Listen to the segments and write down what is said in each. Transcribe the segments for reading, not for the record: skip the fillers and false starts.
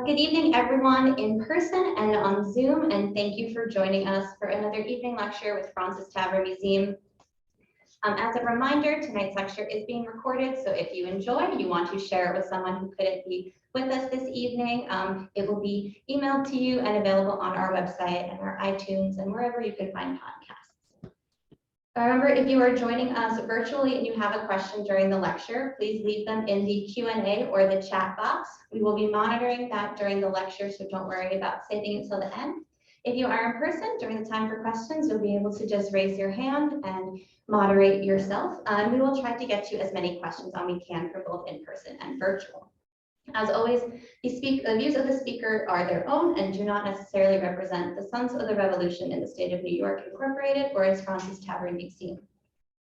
Good evening, everyone in person and on Zoom, and thank you for joining us for another evening lecture with Fraunces Tavern Museum. As a reminder, tonight's lecture is being recorded, so if you enjoy, you want to share it with someone who couldn't be with us this evening, it will be emailed to you and available on our website and our iTunes and wherever you can find podcasts. Remember, if you are joining us virtually and you have a question during the lecture, please leave them in the Q&A or the chat box. We will be monitoring that during the lecture, so don't worry about saving it till the end. If you are in person during the time for questions, you'll be able to just raise your hand and moderate yourself. And we will try to get to as many questions as we can for both in person and virtual. As always, the views of the speaker are their own and do not necessarily represent the Sons of the Revolution in the State of New York Incorporated or its Fraunces Tavern Museum.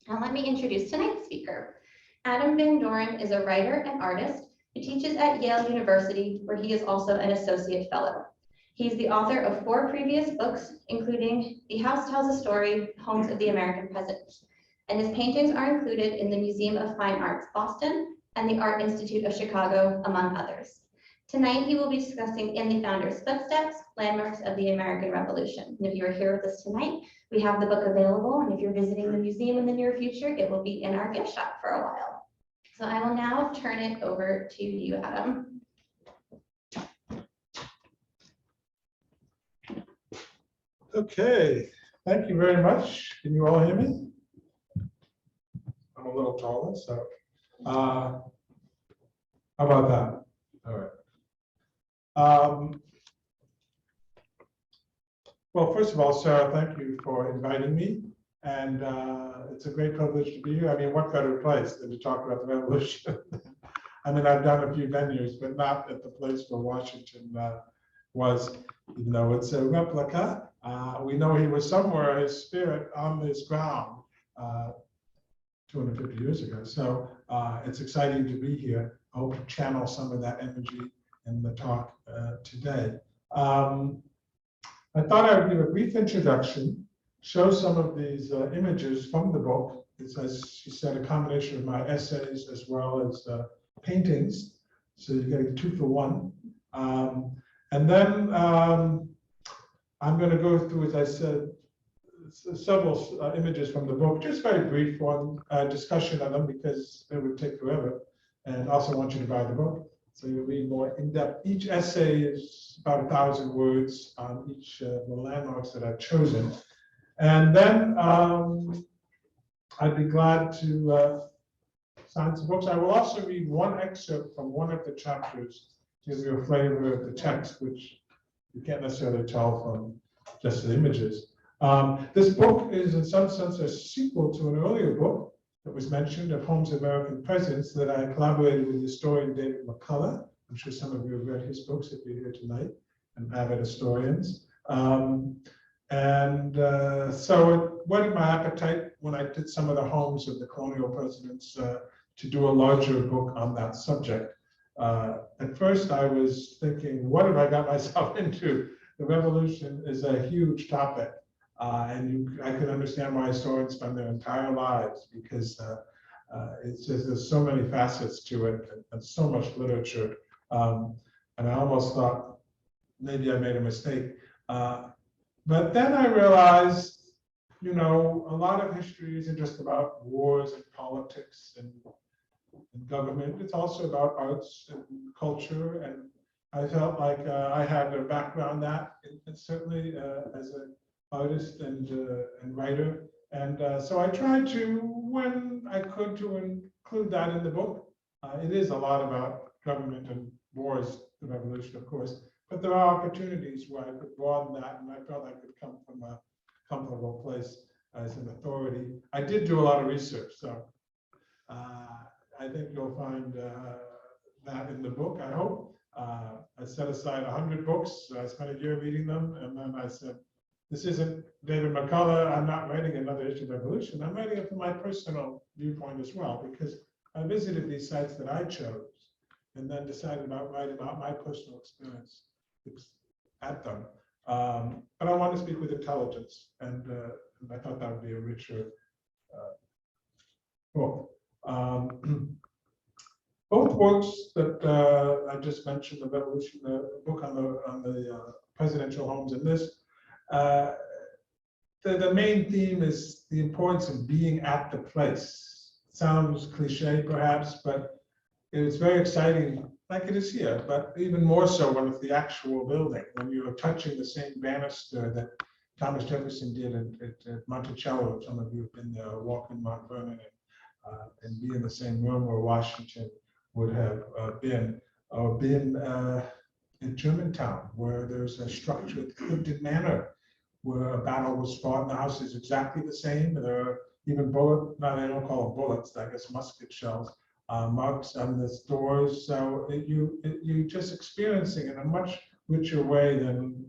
Now let me introduce tonight's speaker. Adam Van Doren is a writer and artist who teaches at Yale University, where he is also an associate fellow. He's the author of 4 previous books, including The House Tells a Story, Homes of the American Peasants, and his paintings are included in the Museum of Fine Arts, Boston, and the Art Institute of Chicago, among others. Tonight, he will be discussing In the Founder's Footsteps, Landmarks of the American Revolution. And if you are here with us tonight, we have the book available, and if you're visiting the museum in the near future, it will be in our gift shop for a while. So I will now turn it over to you, Adam. Okay, thank you very much. Can you all hear me? I'm a little taller, so how about that? All right. Well, first of all, Sarah, thank you for inviting me, and it's a great privilege to be here. I mean, what better place than to talk about the revolution? I mean, I've done a few venues, but not at the place where Washington was, even though it's a replica. We know he was somewhere, his spirit on this ground 250 years ago. So it's exciting to be here. I hope to channel some of that energy in the talk today. I thought I would give a brief introduction, show some of these images from the book. It's, as she said, a combination of my essays as well as paintings. So you're getting 2 for 1. And then I'm going to go through, as I said, several images from the book, just very brief one, discussion of them because it would take forever. And also want you to buy the book, so you'll read more in depth. Each essay is about 1,000 words on each of the landmarks that I've chosen. And then I'd be glad to sign some books. I will also read one excerpt from one of the chapters to give you a flavor of the text, which you can't necessarily tell from just the images. This book is in some sense a sequel to an earlier book that was mentioned of Homes of American Presidents that I collaborated with historian David McCullough. I'm sure some of you have read his books if you're here tonight and avid historians. So it whetted my appetite when I did some of the homes of the colonial presidents to do a larger book on that subject. At first, I was thinking, what have I got myself into? The revolution is a huge topic, and I can understand why historians spend their entire lives because it's just there's so many facets to it and so much literature. And I almost thought maybe I made a mistake, but then I realized, you know, a lot of history isn't just about wars and politics and government. It's also about arts and culture, and I felt like I had a background that, and certainly as an artist and writer, and so I tried to, when I could, to include that in the book. It is a lot about government and wars, the revolution, of course, but there are opportunities where I could broaden that, and I felt I could come from a comfortable place as an authority. I did do a lot of research, so I think you'll find that in the book, I hope. I set aside 100 books. I spent a year reading them, and then I said, this isn't David McCullough. I'm not writing another history of revolution. I'm writing it from my personal viewpoint as well, because I visited these sites that I chose and then decided about writing about my personal experience at them. But I want to speak with intelligence, and I thought that would be a richer book. Both books that I just mentioned, the Revolution, the book on the presidential homes, and this, uh, the main theme is the importance of being at the place. Sounds cliche perhaps, but it's very exciting, like it is here, but even more so when it's the actual building, when you're touching the same banister that Thomas Jefferson did at Monticello. Some of you have been there, walk in Mount Vernon and be in the same room where Washington would have been, or been in Germantown, where there's a structure at Clifton Manor, where a battle was fought, and the house is exactly the same. There are even bullet, no, they don't call them bullets, I guess musket shells, marks on the doors. So you're just experiencing it in a much richer way than,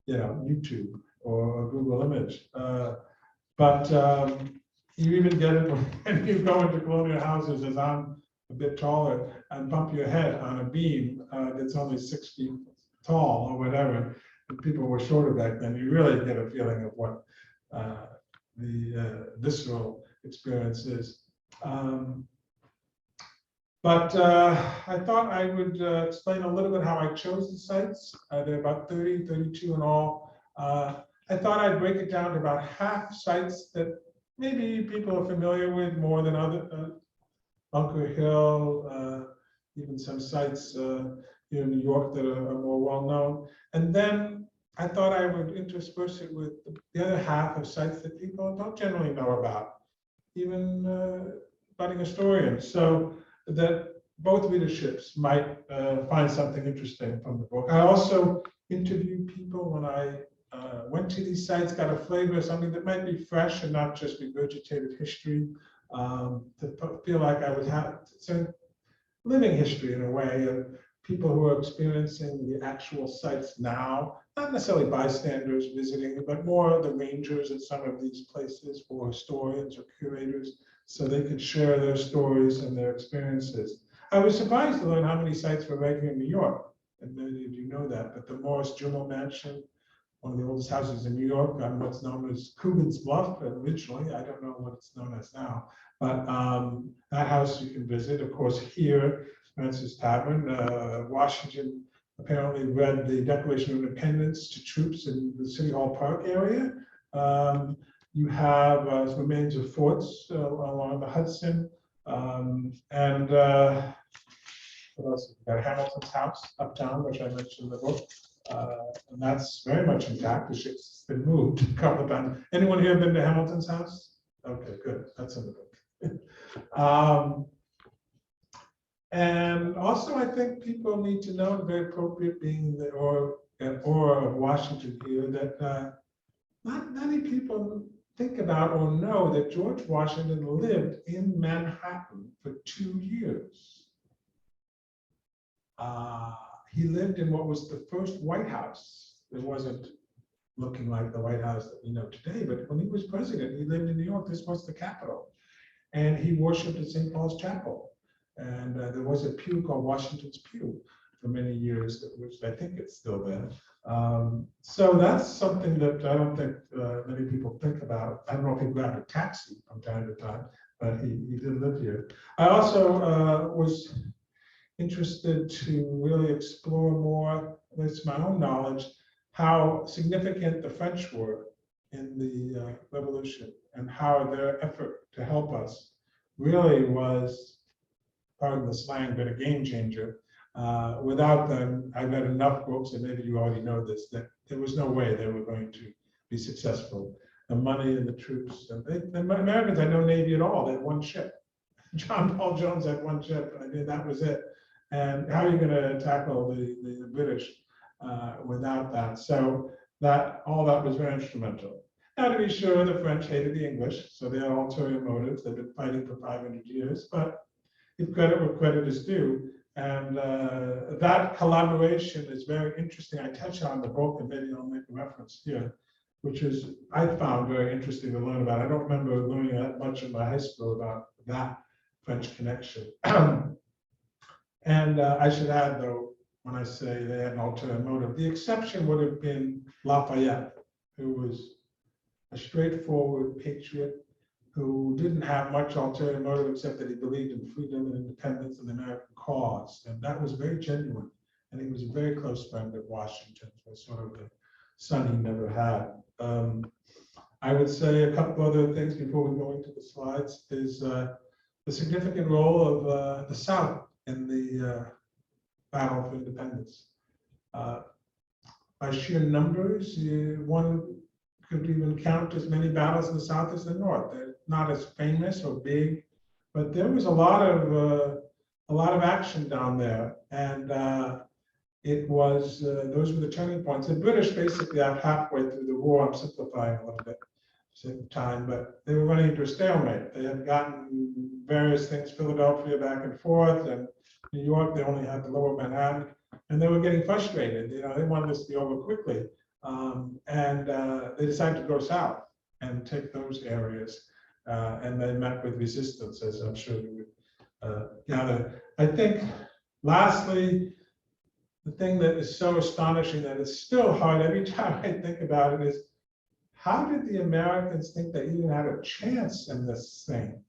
you know, YouTube or Google image. But you even get it when you go into colonial houses, as I'm a bit taller, and bump your head on a beam that's only 6 feet tall or whatever. And people were shorter back then. You really get a feeling of what the visceral experience is. But I thought I would explain a little bit how I chose the sites. There are about 30, 32 in all. I thought I'd break it down to about half sites that maybe people are familiar with more than other, Bunker Hill, even some sites here in New York that are more well-known. And then I thought I would intersperse it with the other half of sites that people don't generally know about, even budding historians, so that both readerships might find something interesting from the book. I also interviewed people when I went to these sites, got a flavor of something that might be fresh and not just regurgitated history, to feel like I would have some living history in a way of people who are experiencing the actual sites now, not necessarily bystanders visiting, but more the rangers at some of these places, or historians or curators, so they could share their stories and their experiences. I was surprised to learn how many sites were right here in New York, and many of you know that, but the Morris Jumel Mansion, one of the oldest houses in New York, on what's known as Coogan's Bluff originally. I don't know what it's known as now, but that house you can visit. Of course, here, Fraunces Tavern, Washington apparently read the Declaration of Independence to troops in the City Hall Park area. You have remains of forts along the Hudson, and what else? You got Hamilton's house uptown, which I mentioned in the book. And that's very much intact. The ship's been moved a couple of times. Anyone here been to Hamilton's house? Okay, good. That's in the book. And also, I think people need to know, very appropriate being the aura of Washington here, that not many people think about or know that George Washington lived in Manhattan for 2 years. He lived in what was the first White House. It wasn't looking like the White House that we know today, but when he was president, he lived in New York. This was the Capitol. And he worshiped at St. Paul's Chapel. And there was a pew called Washington's Pew for many years, which I think it's still there. So that's something that I don't think many people think about. I don't know if he grabbed a taxi from time to time, but he did live here. I also was interested to really explore more, at least my own knowledge, how significant the French were in the Revolution, and how their effort to help us really was, pardon the slang, but a game changer. Without them, I read enough books, and maybe you already know this, that there was no way they were going to be successful. The money and the troops, and the Americans had no navy at all. They had one ship. John Paul Jones had one ship. I mean, that was it. And how are you going to tackle the British without that? So all that was very instrumental. Now, to be sure, the French hated the English, so they had ulterior motives. They've been fighting for 500 years, but give credit where credit is due. And that collaboration is very interesting. I touch on the book, and maybe I'll make a reference here, which is I found very interesting to learn about. I don't remember learning that much in my high school about that French connection. And I should add, though, when I say they had an ulterior motive, the exception would have been Lafayette, who was a straightforward patriot, who didn't have much ulterior motive except that he believed in freedom and independence and the American cause. And that was very genuine. And he was a very close friend of Washington's, was sort of the son he never had. I would say a couple other things before we go into the slides is the significant role of the South in the battle for independence. By sheer numbers, one could even count as many battles in the South as the North. They're not as famous or big, but there was a lot of action down there, and it was those were the turning points. The British basically got halfway through the war. I'm simplifying a little bit at the time, but they were running into a stalemate. They had gotten various things, Philadelphia back and forth, and New York. They only had the Lower Manhattan, and they were getting frustrated. They wanted this to be over quickly. And they decided to go south and take those areas. And they met with resistance, as I'm sure you would gather. I think, lastly, the thing that is so astonishing that it's still hard every time I think about it is, how did the Americans think they even had a chance in this thing?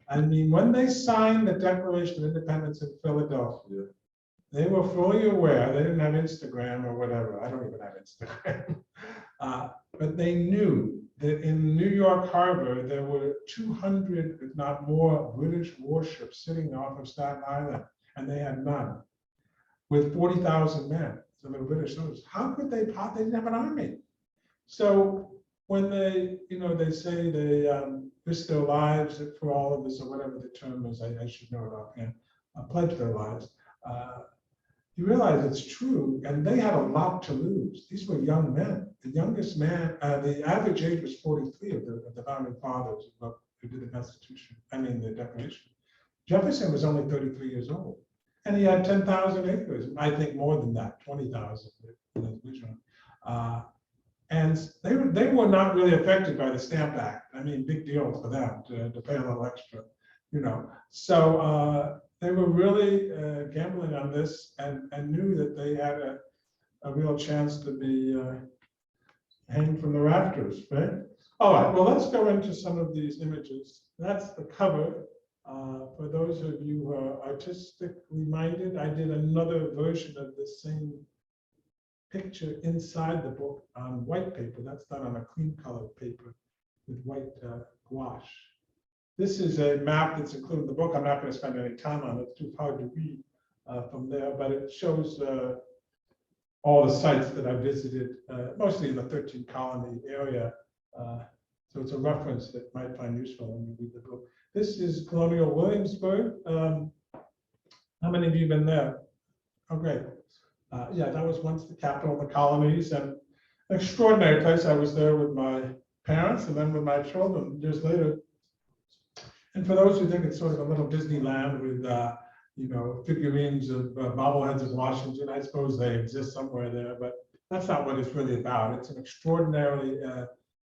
I mean, when they signed the Declaration of Independence in Philadelphia, they were fully aware. They didn't have Instagram or whatever. I don't even have Instagram. But they knew that in New York Harbor, there were 200, if not more, British warships sitting off of Staten Island, and they had none, with 40,000 men. So they were British soldiers. How could they didn't have an army. So when they say they risk their lives for all of this, or whatever the term is, I should know it offhand, pledge their lives. You realize it's true, and they had a lot to lose. These were young men. The youngest man, the average age was 43 of the founding fathers who did the Constitution, the Declaration. Jefferson was only 33 years old, and he had 10,000 acres. I think more than that, 20,000 in his vision. And they were not really affected by the Stamp Act. Big deal for them to pay a little extra, So they were really gambling on this and knew that they had a real chance to be hanged from the rafters, right? All right, well, let's go into some of these images. That's the cover. For those of you who are artistically minded, I did another version of the same picture inside the book on white paper. That's done on a cream colored paper with white gouache. This is a map that's included in the book. I'm not going to spend any time on it. It's too hard to read from there, but it shows all the sites that I visited, mostly in the 13 colony area. So it's a reference that might find useful when you read the book. This is Colonial Williamsburg. How many of you have been there? Oh, great. Yeah, that was once the capital of the colonies, and an extraordinary place. I was there with my parents and then with my children years later. And for those who think it's sort of a little Disneyland with, figurines of bobbleheads of Washington, I suppose they exist somewhere there, but that's not what it's really about. It's an extraordinarily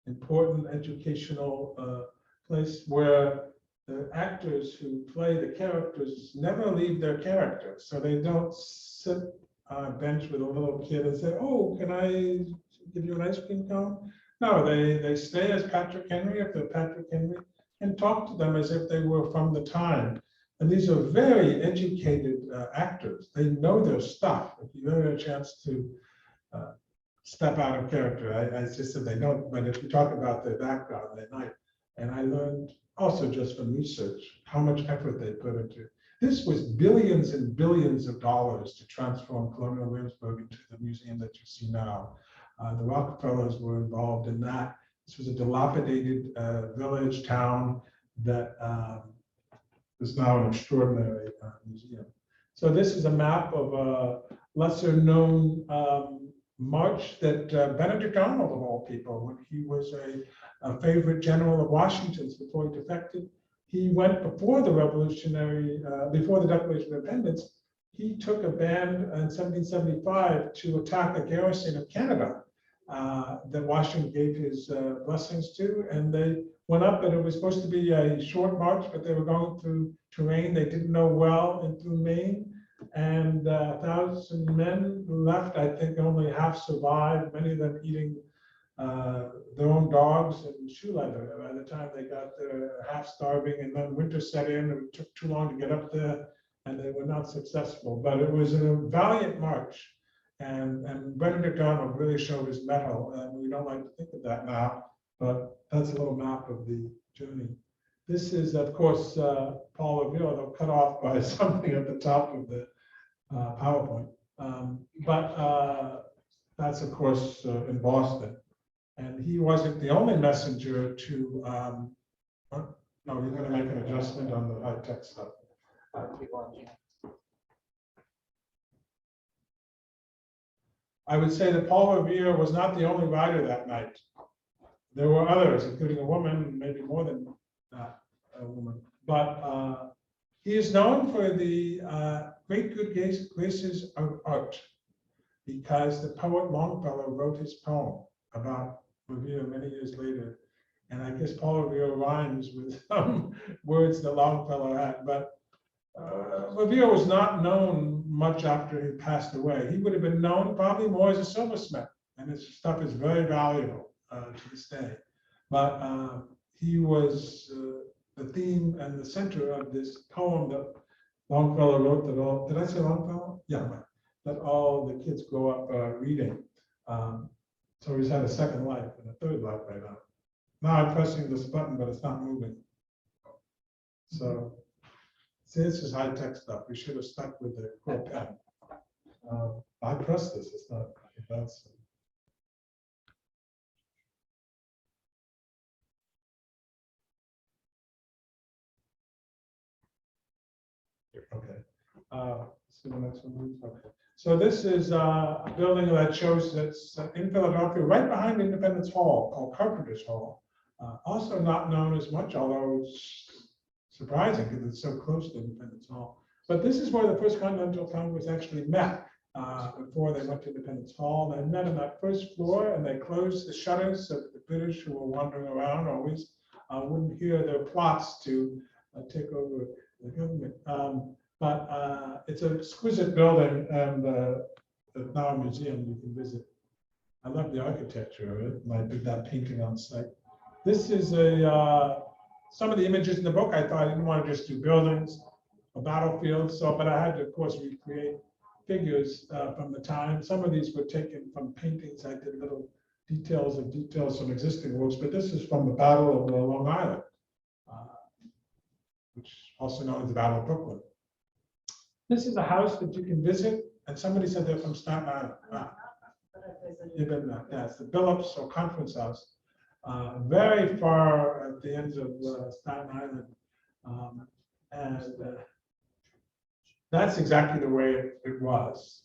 important educational place where the actors who play the characters never leave their character. So they don't sit on a bench with a little kid and say, "Oh, can I give you an ice cream cone?" No, they stay as Patrick Henry, if they're Patrick Henry, and talk to them as if they were from the time. And these are very educated actors. They know their stuff. If you ever have a chance to step out of character, I just said they don't, but if you talk about their background, they might. And I learned also just from research how much effort they put into. This was billions and billions of dollars to transform Colonial Williamsburg into the museum that you see now. The Rockefellers were involved in that. This was a dilapidated village town that is now an extraordinary museum. So this is a map of a lesser known march that Benedict Arnold, of all people, when he was a favorite general of Washington's before he defected, he went before the before the Declaration of Independence, he took a band in 1775 to attack a garrison of Canada that Washington gave his blessings to, and they went up, and it was supposed to be a short march, but they were going through terrain they didn't know well and through Maine, and 1,000 men left. I think only half survived, many of them eating their own dogs and shoe leather. By the time they got there, half starving, and then winter set in, and it took too long to get up there, and they were not successful. But it was a valiant march, and Benedict Arnold really showed his mettle, and we don't like to think of that now, but that's a little map of the journey. This is, of course, Paul Revere, though cut off by something at the top of the PowerPoint. But that's, of course, in Boston. And he wasn't the only messenger to, no, you're going to make an adjustment on the high-tech stuff. I would say that Paul Revere was not the only writer that night. There were others, including a woman, maybe more than that, a woman. But he is known for the great good graces of art, because the poet Longfellow wrote his poem about Revere many years later. And I guess Paul Revere rhymes with some words that Longfellow had. But Revere was not known much after he passed away. He would have been known probably more as a silversmith, and his stuff is very valuable to this day. But he was the theme and the center of this poem that Longfellow wrote that all, did I say Longfellow? Yeah, right. That all the kids grow up reading. So he's had a second life and a third life right now. Now I'm pressing this button, but it's not moving. So, see, this is high-tech stuff. We should have stuck with the core pen. I pressed this, it's not advancing. Okay. So the next one, please. Okay. So this is a building that shows that's in Philadelphia, right behind Independence Hall, called Carpenter's Hall. Also not known as much, although it's surprising because it's so close to Independence Hall. But this is where the First Continental Congress actually met before they went to Independence Hall. They met on that first floor, and they closed the shutters so that the British who were wandering around always wouldn't hear their plots to take over the government. But it's an exquisite building, and it's now a museum you can visit. I love the architecture of it, and I did that painting on site. This is some of the images in the book. I thought I didn't want to just do buildings or battlefields, but I had to, of course, recreate figures from the time. Some of these were taken from paintings. I did little details from existing works, but this is from the Battle of Long Island, which is also known as the Battle of Brooklyn. This is a house that you can visit, and somebody said they're from Staten Island. You've been there. Yeah, it's the Billups or Conference House, very far at the ends of Staten Island, and that's exactly the way it was,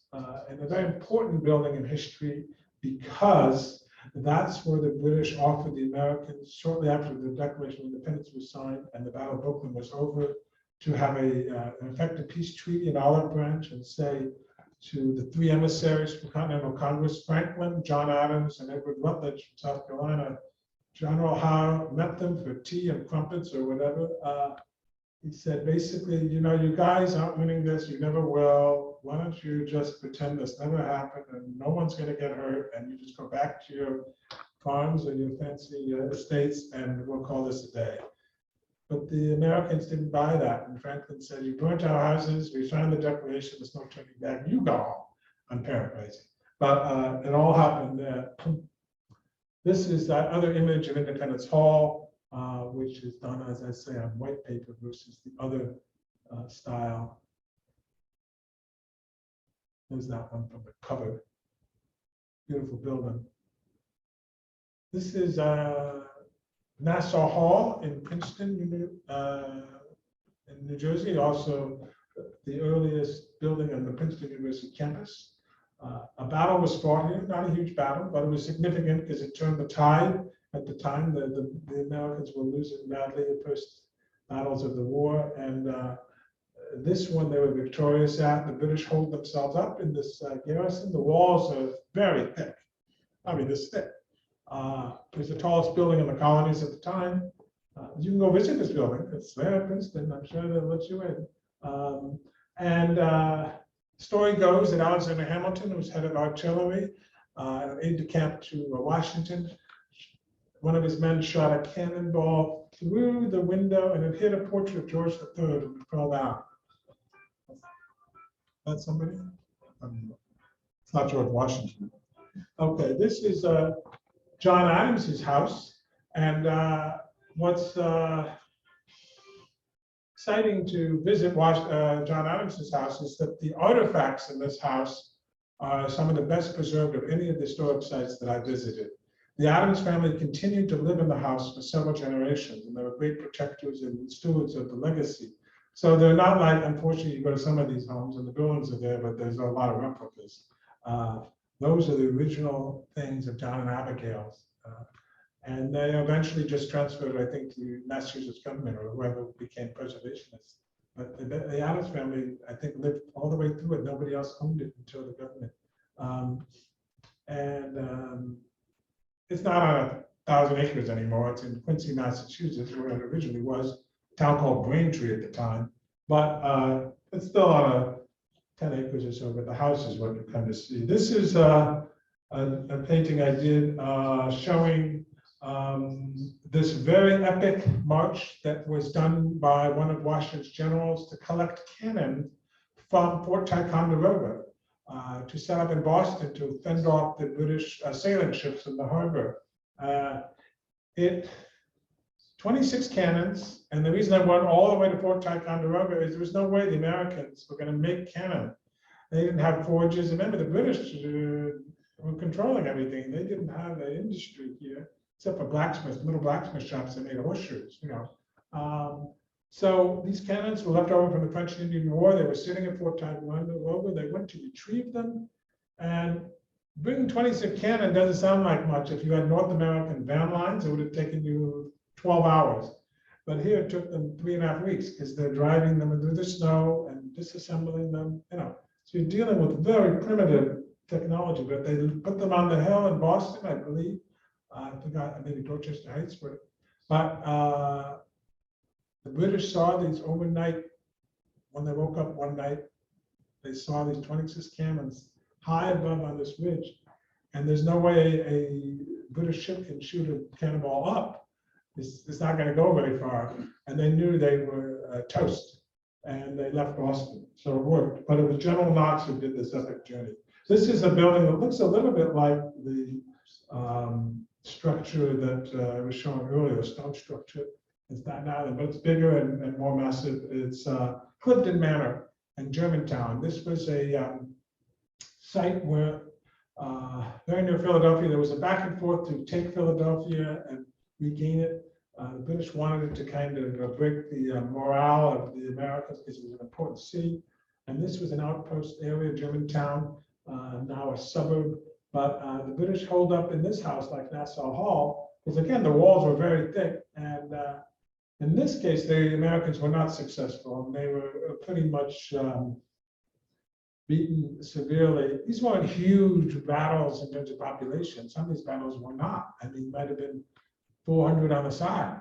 and a very important building in history, because that's where the British offered the Americans, shortly after the Declaration of Independence was signed and the Battle of Brooklyn was over, to have an effective peace treaty in Olive Branch, and say to the three emissaries from Continental Congress, Franklin, John Adams, and Edward Rutledge from South Carolina, General Howe met them for tea and crumpets or whatever. He said, basically, you know, you guys aren't winning this, you never will. Why don't you just pretend this never happened and no one's going to get hurt, and you just go back to your farms or your fancy estates, and we'll call this a day. But the Americans didn't buy that. And Franklin said, you burnt our houses, we signed the Declaration, there's no turning back, you go home. I'm paraphrasing. But it all happened there. This is that other image of Independence Hall, which is done, as I say, on white paper versus the other style. There's that one from the cover. Beautiful building. This is Nassau Hall in Princeton, in New Jersey, also the earliest building on the Princeton University campus. A battle was fought here, not a huge battle, but it was significant because it turned the tide at the time. The Americans were losing badly the first battles of the war, and this one they were victorious at. The British hold themselves up in this garrison. The walls are very thick, I mean this thick. It was the tallest building in the colonies at the time. You can go visit this building. It's there in Princeton. I'm sure they'll let you in. Story goes that Alexander Hamilton, who was head of artillery, aide de camp to Washington, one of his men shot a cannonball through the window and it hit a portrait of George III and it fell down. That's somebody? It's not George Washington. Okay, this is John Adams's house. And what's exciting to visit John Adams's house is that the artifacts in this house are some of the best preserved of any of the historic sites that I visited. The Adams family continued to live in the house for several generations, and they were great protectors and stewards of the legacy. So they're not like, unfortunately, you go to some of these homes and the buildings are there, but there's a lot of replicas. Those are the original things of John and Abigail's. And they eventually just transferred, I think, to Massachusetts government or whoever became preservationists. But the Adams family, I think, lived all the way through it. Nobody else owned it until the government. It's not on 1,000 acres anymore. It's in Quincy, Massachusetts, where it originally was, a town called Braintree at the time. But it's still on 10 acres or so, but the house is what you come to see. This is a painting I did showing this very epic march that was done by one of Washington's generals to collect cannon from Fort Ticonderoga to set up in Boston to fend off the British sailing ships in the harbor. 26 cannons, and the reason I went all the way to Fort Ticonderoga is there was no way the Americans were going to make cannon. They didn't have forges. Remember, the British were controlling everything. They didn't have an industry here, except for blacksmiths, little blacksmith shops that made horseshoes, you know. So these cannons were left over from the French and Indian War. They were sitting at Fort Ticonderoga. They went to retrieve them. And bringing 26 cannon doesn't sound like much. If you had North American van lines, it would have taken you 12 hours. But here it took them 3.5 weeks because they're driving them through the snow and disassembling them, you know. So you're dealing with very primitive technology, but they put them on the hill in Boston, I believe. I forgot, maybe Dorchester Heights, but the British saw these overnight, when they woke up one night, they saw these 26 cannons high above on this ridge. And there's no way a British ship can shoot a cannonball up. It's not going to go very far. And they knew they were toast. And they left Boston. So it worked. But it was General Knox who did this epic journey. This is a building that looks a little bit like the structure that I was showing earlier, a stone structure. It's not now, but it's bigger and more massive. It's Clifton Manor in Germantown. This was a site where, very near Philadelphia, there was a back and forth to take Philadelphia and regain it. The British wanted it to kind of break the morale of the Americans because it was an important city. And this was an outpost area, Germantown, now a suburb. But the British holed up in this house like Nassau Hall, because again, the walls were very thick. And in this case, the Americans were not successful. And they were pretty much beaten severely. These weren't huge battles in terms of population. Some of these battles were not. I mean, might have been 400 on the side,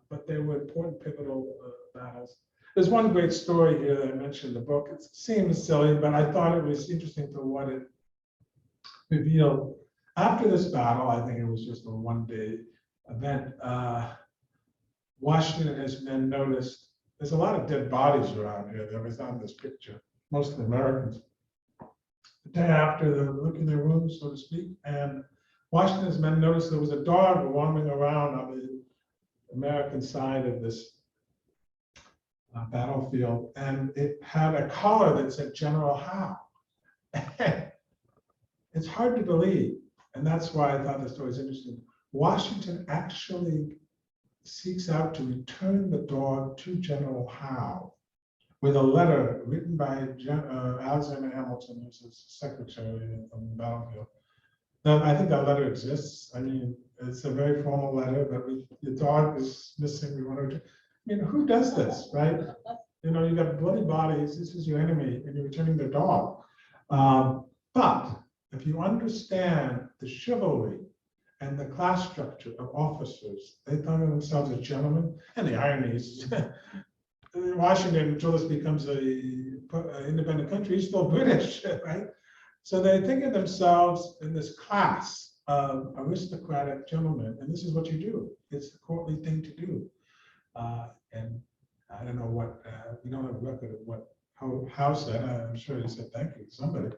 but they were important pivotal battles. There's one great story here that I mentioned in the book. It seems silly, but I thought it was interesting for what it revealed. After this battle, I think it was just a one-day event, Washington and his men noticed there's a lot of dead bodies around here. There was on this picture, mostly Americans. The day after, they look in their rooms, so to speak, and Washington's men noticed there was a dog roaming around on the American side of this battlefield, and it had a collar that said General Howe. It's hard to believe, and that's why I thought the story is interesting. Washington actually seeks out to return the dog to General Howe with a letter written by Alexander Hamilton, who's his secretary on the battlefield. Now, I think that letter exists. I mean, it's a very formal letter that the dog is missing. We want to. I mean, who does this, right? You know, you got bloody bodies. This is your enemy, and you're returning their dog. But if you understand the chivalry and the class structure of officers, they thought of themselves as gentlemen. And the irony is, Washington, until this becomes an independent country, is still British, right? So they think of themselves in this class aristocratic gentleman, and this is what you do. It's the courtly thing to do. And I don't know what, we don't have a record of what how said. I'm sure he said thank you to somebody.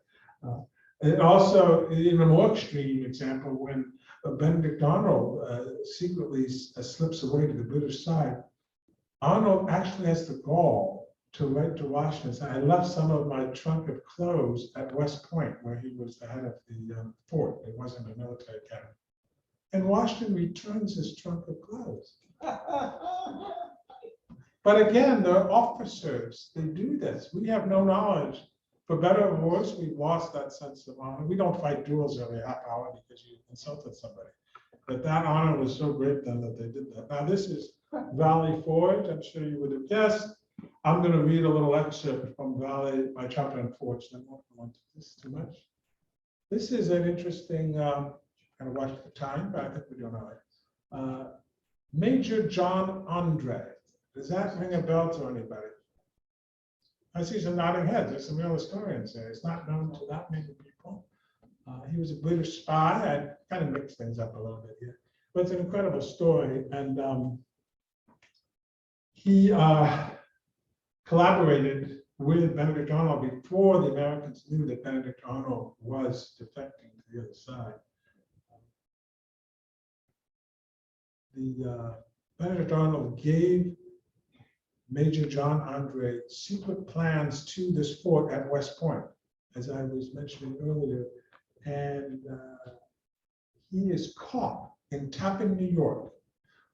And also, in a more extreme example, when Benedict Arnold secretly slips away to the British side, Arnold actually has the gall to write to Washington, say, I left some of my trunk of clothes at West Point, where he was the head of the fort. It wasn't a military academy. And Washington returns his trunk of clothes. But again, the officers, they do this. We have no knowledge. For better or worse, we've lost that sense of honor. We don't fight duels every half hour because you insulted somebody. But that honor was so great then that they did that. Now, this is Valley Forge. I'm sure you would have guessed. I'm going to read a little excerpt from Valley by Chapter and Forge. I won't go into this too much. This is an interesting, I watch the time, but I think we're doing all right. Major John Andre. Does that ring a bell to anybody? I see some nodding heads. There's some real historians there. It's not known to that many people. He was a British spy. I kind of mixed things up a little bit here, but it's an incredible story. And he collaborated with Benedict Arnold before the Americans knew that Benedict Arnold was defecting to the other side. Benedict Arnold gave Major John Andre secret plans to this fort at West Point, as I was mentioning earlier. And he is caught in Tappan, New York,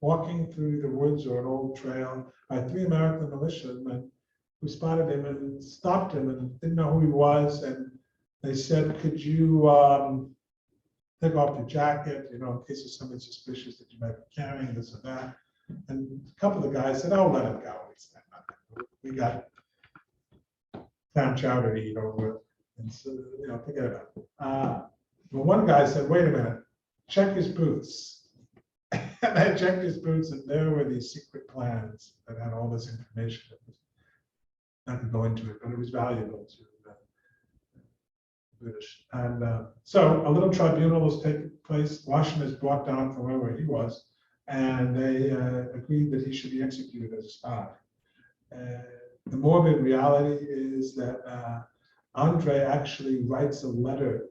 walking through the woods or an old trail by 3 American militiamen who spotted him and stopped him and didn't know who he was. And they said, could you take off your jacket, in case there's something suspicious that you might be carrying, this or that. And a couple of the guys said, oh, let him go. He said, we got clam chowder to eat over, and so, forget about it. But one guy said, wait a minute, check his boots. And I checked his boots, and there were these secret plans that had all this information. Not to go into it, but it was valuable to the British. And so a little tribunal was taking place. Washington is brought down from wherever he was, and they agreed that he should be executed as a spy. The morbid reality is that Andre actually writes a letter.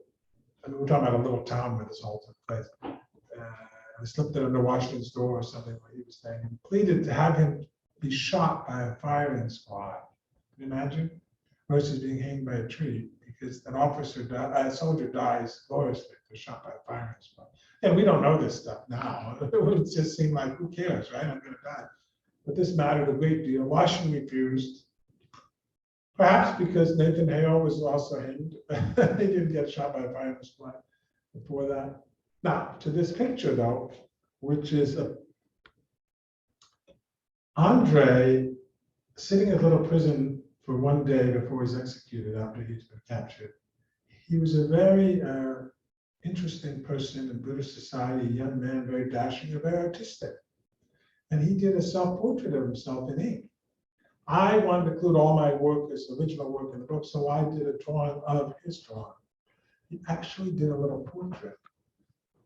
I mean, we're talking about a little town where this all took place. I slipped it under Washington's door or something where he was staying, and pleaded to have him be shot by a firing squad. Can you imagine? Versus being hanged by a tree, because an a soldier dies gloriously if they're shot by a firing squad. And we don't know this stuff now. It would just seem like, who cares, right? I'm going to die. But this mattered a great deal. Washington refused, perhaps because Nathan Hale was also hanged. He didn't get shot by a firing squad before that. Now, to this picture, though, which is Andre sitting in a little prison for one day before he's executed after he's been captured. He was a very interesting person in British society, a young man, very dashing, and very artistic. And he did a self-portrait of himself in ink. I wanted to include all my work as original work in the book, so I did a drawing of his drawing. He actually did a little portrait.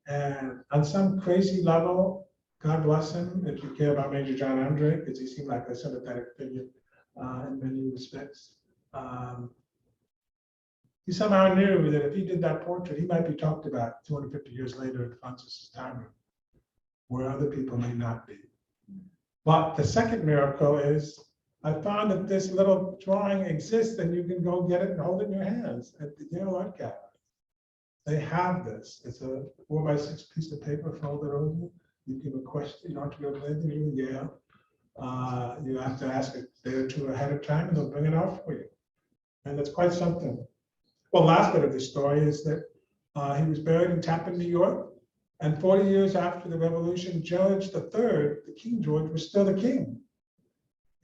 And on some crazy level, God bless him, if you care about Major John Andre, because he seemed like a sympathetic figure in many respects. He somehow knew that if he did that portrait, he might be talked about 250 years later at Fraunces Tavern, where other people may not be. But the second miracle is I found that this little drawing exists, and you can go get it and hold it in your hands at the Yale Art Gallery. They have this. It's a 4x6 piece of paper folded over. You can request, you don't have to go to anything in Yale. You have to ask a day or two ahead of time, and they'll bring it out for you. And that's quite something. Well, last bit of the story is that he was buried in Tappan, New York. And 40 years after the revolution, George III, the King George, was still the king.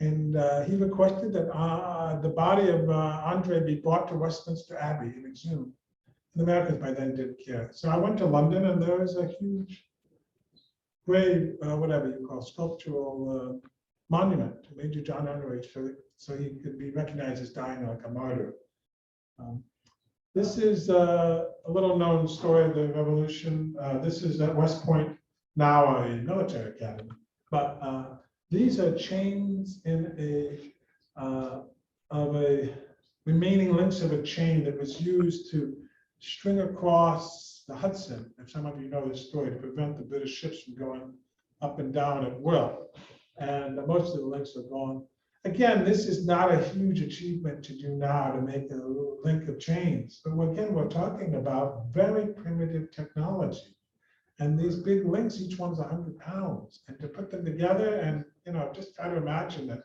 And he requested that the body of Andre be brought to Westminster Abbey and exhumed. The Americans by then didn't care. So I went to London, and there was a huge grave, whatever you call, sculptural monument to Major John Andre, so he could be recognized as dying like a martyr. This is a little known story of the revolution. This is at West Point, now a military academy. But these are chains in of a remaining links of a chain that was used to string across the Hudson, if some of you know this story, to prevent the British ships from going up and down at will. And most of the links are gone. Again, this is not a huge achievement to do now to make a link of chains. But again, we're talking about very primitive technology. And these big links, each one's 100 pounds. And to put them together and, just try to imagine that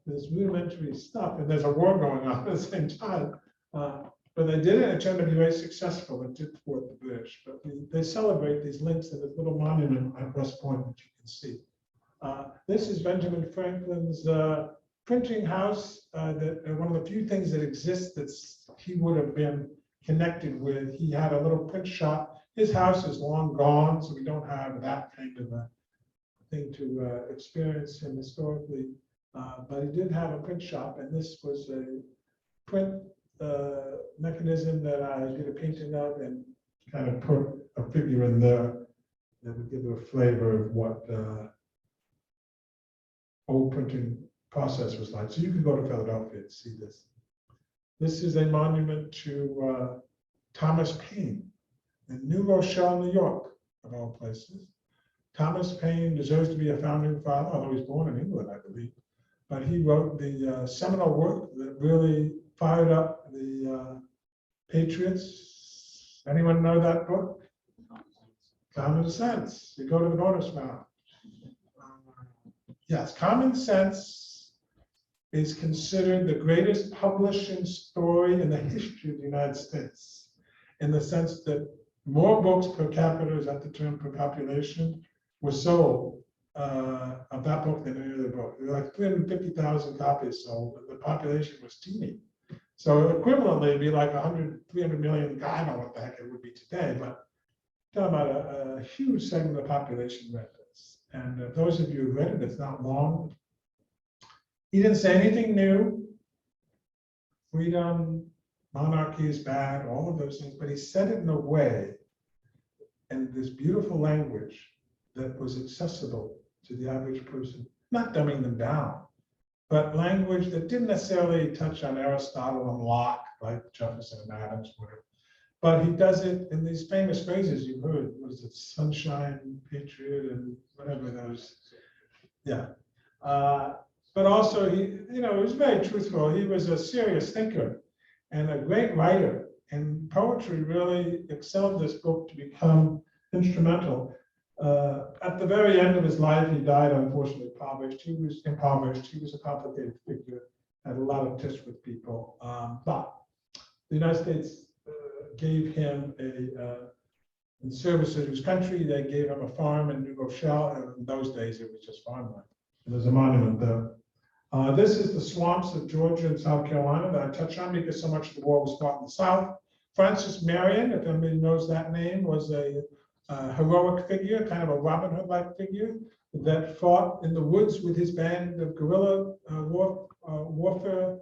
this rudimentary stuff, and there's a war going on at the same time. But they did it, it turned to be very successful and did thwart the British. But they celebrate these links in this little monument at West Point that you can see. This is Benjamin Franklin's printing house, that one of the few things that exists that he would have been connected with. He had a little print shop. His house is long gone, so we don't have that kind of a thing to experience him historically. But he did have a print shop, and this was a print mechanism that I did a painting of and kind of put a figure in there that would give it a flavor of what old printing process was like. So you can go to Philadelphia and see this. This is a monument to Thomas Paine in New Rochelle, New York, of all places. Thomas Paine deserves to be a founding father, although he's born in England, I believe. But he wrote the seminal work that really fired up the Patriots. Anyone know that book? Common Sense. You go to the bonus round. Yes, Common Sense is considered the greatest publishing story in the history of the United States, in the sense that more books per capita, is that the term, per population, were sold of that book than any other book. There were like 350,000 copies sold, but the population was teeny. So equivalently, it'd be like 300 million. I don't know what the heck it would be today, but talking about a huge segment of the population read this. And those of you who read it, it's not long. He didn't say anything new. Freedom, monarchy is bad, all of those things, but he said it in a way, and this beautiful language that was accessible to the average person, not dumbing them down, but language that didn't necessarily touch on Aristotle and Locke, like Jefferson and Adams, whatever. But he does it in these famous phrases you've heard. Was it sunshine, patriot, and whatever those? Yeah. But also he, he was very truthful. He was a serious thinker and a great writer. And poetry really excelled this book to become instrumental. At the very end of his life, he died unfortunately impoverished. He was impoverished. He was a complicated figure, had a lot of tiffs with people. But the United States gave him in service to his country. They gave him a farm in New Rochelle, and in those days it was just farmland. And there's a monument there. This is the swamps of Georgia and South Carolina that I touched on because so much of the war was fought in the South. Francis Marion, if anybody knows that name, was a heroic figure, kind of a Robin Hood-like figure that fought in the woods with his band of guerrilla warfare.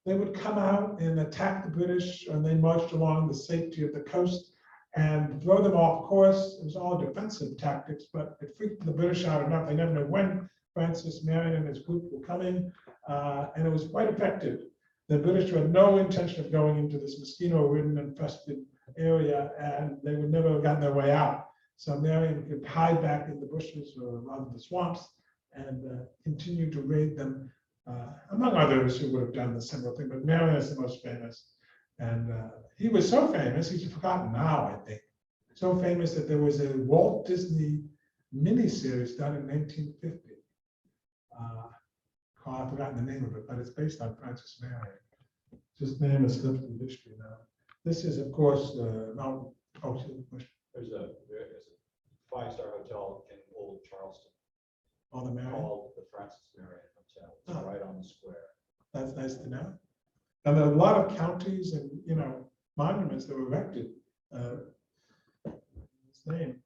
They would come out and attack the British, and they marched along the safety of the coast and throw them off course. It was all defensive tactics, but it freaked the British out enough. They never knew when Francis Marion and his group were coming, and it was quite effective. The British had no intention of going into this mosquito-ridden, infested area, and they would never have gotten their way out. So Marion could hide back in the bushes or around the swamps and continue to raid them, among others who would have done the similar thing. But Marion is the most famous. And he was so famous, he's forgotten now, I think. So famous that there was a Walt Disney miniseries done in 1950. I've forgotten the name of it, but it's based on Francis Marion. His name is slipped from history now. This is, of course, Mount. Oh, there's a 5-star hotel in Old Charleston. On the Marion? Called the Fraunces Tavern Museum. It's right on the square. That's nice to know. And there are a lot of counties and monuments that were erected. His name.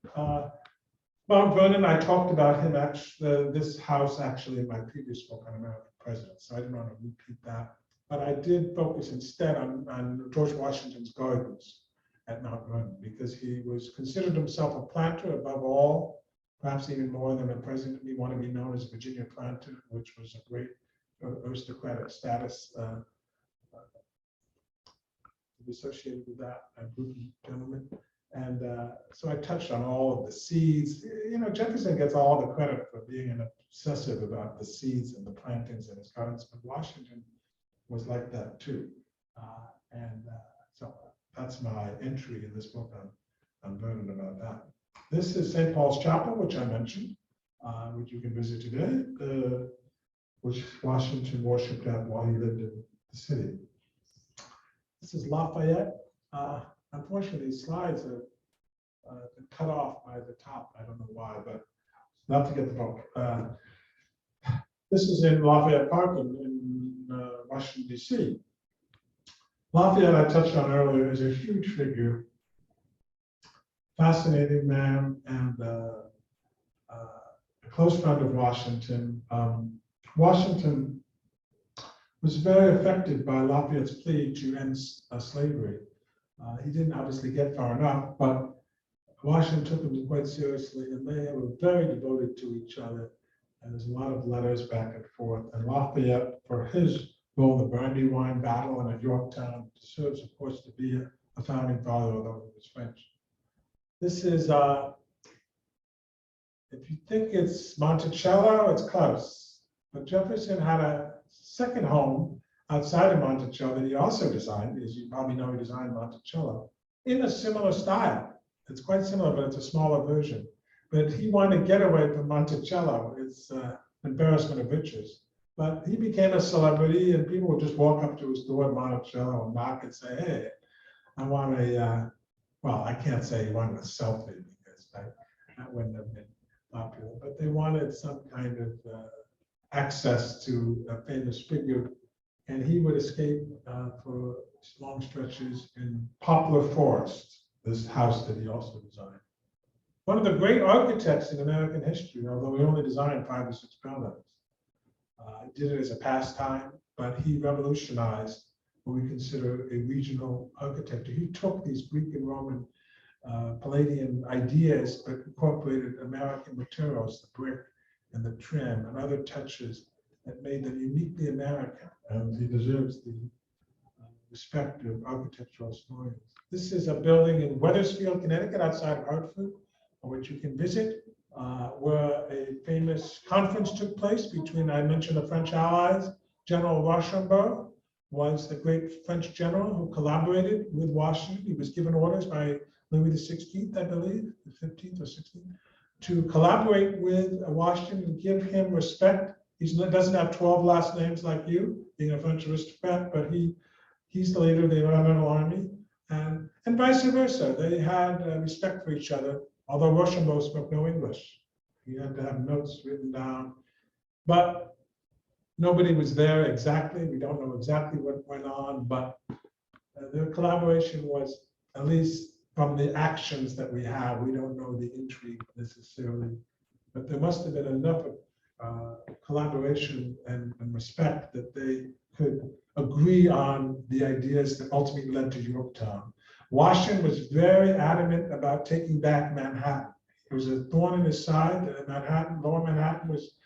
Mount Vernon, I talked about him actually, this house actually in my previous book on American presidents, so I didn't want to repeat that. but I did focus instead on George Washington's gardens at Mount Vernon, because he was considered himself a planter above all, perhaps even more than a president. He wanted to be known as a Virginia planter, which was a great aristocratic status associated with that group of gentlemen. And so I touched on all of the seeds. You know, Jefferson gets all the credit for being an obsessive about the seeds and the plantings in his gardens, but Washington was like that too. So that's my entry in this book on Vernon about that. This is St. Paul's Chapel, which I mentioned, which you can visit today, which Washington worshipped at while he lived in the city. This is Lafayette. Unfortunately, these slides are been cut off by the top. I don't know why, but not to get the book. This is in Lafayette Park in Washington, D.C. Lafayette, I touched on earlier, is a huge figure, fascinating man, and a close friend of Washington. Washington was very affected by Lafayette's plea to end slavery. He didn't obviously get far enough, but Washington took him quite seriously, and they were very devoted to each other. And there's a lot of letters back and forth. And Lafayette, for his role in the Brandywine battle and at Yorktown, deserves, of course, to be a founding father, although he was French. This is, if you think it's Monticello, it's close. But Jefferson had a second home outside of Monticello that he also designed, as you probably know, he designed Monticello in a similar style. It's quite similar, but it's a smaller version. But he wanted to get away from Monticello. It's embarrassment of riches. But he became a celebrity, and people would just walk up to his door in Monticello and knock and say, "Hey, I want a," well, I can't say he wanted a selfie because that wouldn't have been popular, but they wanted some kind of access to a famous figure. And he would escape for long stretches in Poplar Forest, this house that he also designed. One of the great architects in American history, although he only designed 5 or 6 buildings. He did it as a pastime, but he revolutionized what we consider a regional architecture. He took these Greek and Roman Palladian ideas, but incorporated American materials, the brick and the trim and other touches that made them uniquely American, and he deserves the respect of architectural historians. This is a building in Wethersfield, Connecticut, outside of Hartford, which you can visit, where a famous conference took place between, I mentioned, the French allies. General Rochambeau was the great French general who collaborated with Washington. He was given orders by Louis XVI, I believe, the 15th or 16th, to collaborate with Washington and give him respect. He doesn't have 12 last names like you, being a French aristocrat, but he's the leader of the Continental Army, and vice versa. They had respect for each other, although Rochambeau spoke no English. He had to have notes written down, but nobody was there exactly. We don't know exactly what went on, but their collaboration was, at least from the actions that we have, we don't know the intrigue necessarily, but there must have been enough collaboration and respect that they could agree on the ideas that ultimately led to Yorktown. Washington was very adamant about taking back Manhattan. It was a thorn in his side that Manhattan, Lower Manhattan, was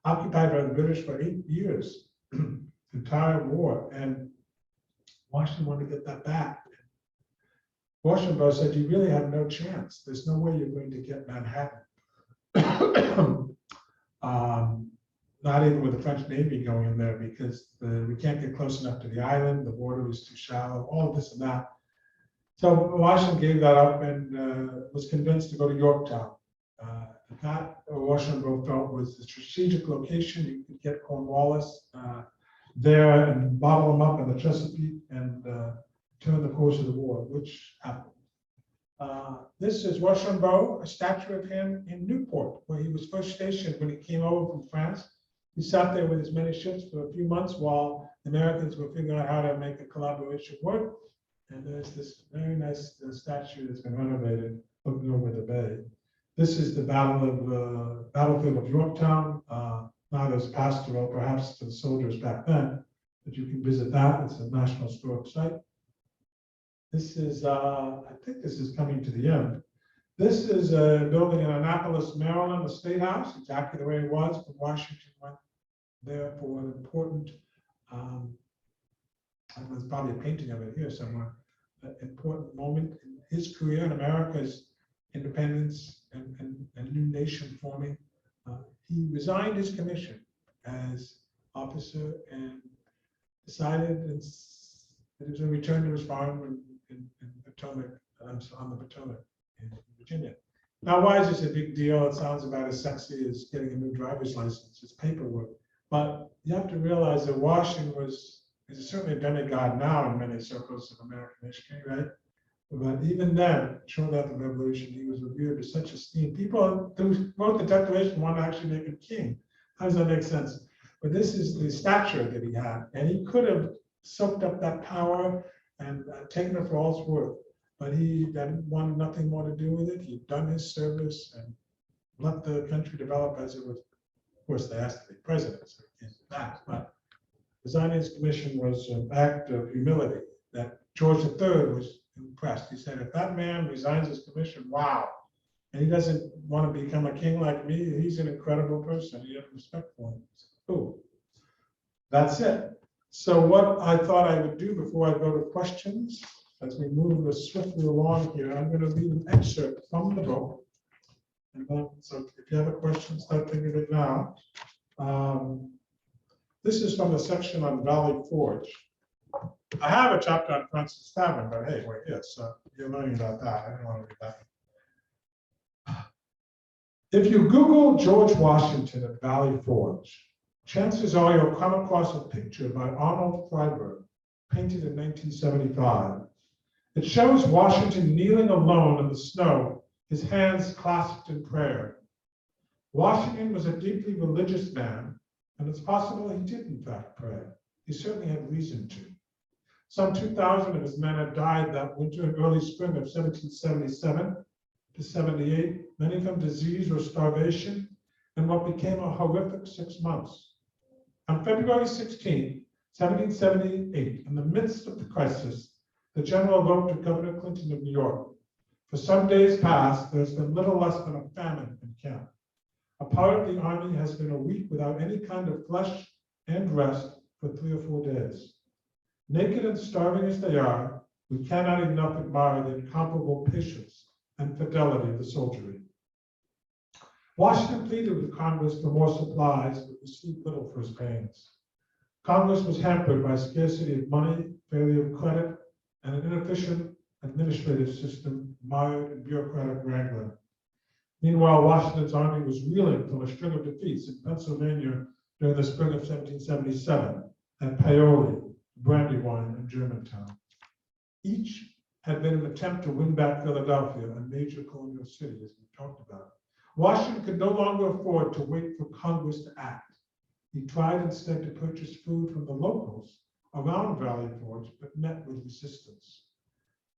occupied by the British for 8 years, the entire war, and Washington wanted to get that back. Rochambeau said, "You really have no chance. There's no way you're going to get Manhattan." Not even with the French Navy going in there, because we can't get close enough to the island, the border is too shallow, all of this and that. So Washington gave that up and was convinced to go to Yorktown. That Rochambeau felt was the strategic location. You could get Cornwallis there and bottle him up in the Chesapeake and turn the course of the war, which happened. This is Rochambeau, a statue of him in Newport, where he was first stationed when he came over from France. He sat there with his many ships for a few months while the Americans were figuring out how to make a collaboration work. And there's this very nice statue that's been renovated, looking over the bay. This is the Battlefield of Yorktown, not as pastoral, perhaps to the soldiers back then. But you can visit that. It's a National Historic Site. This is, I think this is coming to the end. This is a building in Annapolis, Maryland, the State House, exactly the way it was when Washington went there for an important, there's probably a painting of it here somewhere, an important moment in his career in America's independence and new nation forming. He resigned his commission as officer and decided that he was going to return to his farm in Potomac, on the Potomac in Virginia. Now, why is this a big deal? It sounds about as sexy as getting a new driver's license. It's paperwork. But you have to realize that Washington is certainly a demigod now in many circles of American history, right? But even then, shortly after the Revolution, he was revered with such esteem. People who wrote the Declaration wanted to actually make him king. How does that make sense? But this is the stature that he had, and he could have soaked up that power and taken it for all it's worth. But he then wanted nothing more to do with it. He'd done his service and let the country develop as it was. Of course, they asked to be president, so he can't do that. But resigning his commission was an act of humility that George III was impressed. He said, if that man resigns his commission, wow, and he doesn't want to become a king like me, he's an incredible person. He had respect for him. Cool. That's it. So what I thought I would do before I go to questions, as we move swiftly along here, I'm going to read an excerpt from the book. And then, so if you have a question, start thinking of it now. This is from the section on Valley Forge. I have a chapter on Fraunces Tavern, but hey, we're here, so you're learning about that. I didn't want to read that. If you Google George Washington at Valley Forge, chances are you'll come across a picture by Arnold Freiberg, painted in 1975. It shows Washington kneeling alone in the snow, his hands clasped in prayer. Washington was a deeply religious man, and it's possible he did in fact pray. He certainly had reason to. Some 2,000 of his men had died that winter and early spring of 1777 to 78, many from disease or starvation, and what became a horrific 6 months. On February 16, 1778, in the midst of the crisis, the general wrote to Governor Clinton of New York, for some days past, there's been little less than a famine in camp. A part of the army has been a week without any kind of flesh and rest for 3 or 4 days. Naked and starving as they are, we cannot enough admire the incomparable patience and fidelity of the soldiery. Washington pleaded with Congress for more supplies, but received little for his pains. Congress was hampered by scarcity of money, failure of credit, and an inefficient administrative system mired in bureaucratic wrangling. Meanwhile, Washington's army was reeling from a string of defeats in Pennsylvania during the spring of 1777 at Paoli, Brandywine, and Germantown. Each had been an attempt to win back Philadelphia, a major colonial city, as we talked about. Washington could no longer afford to wait for Congress to act. He tried instead to purchase food from the locals around Valley Forge, but met with resistance.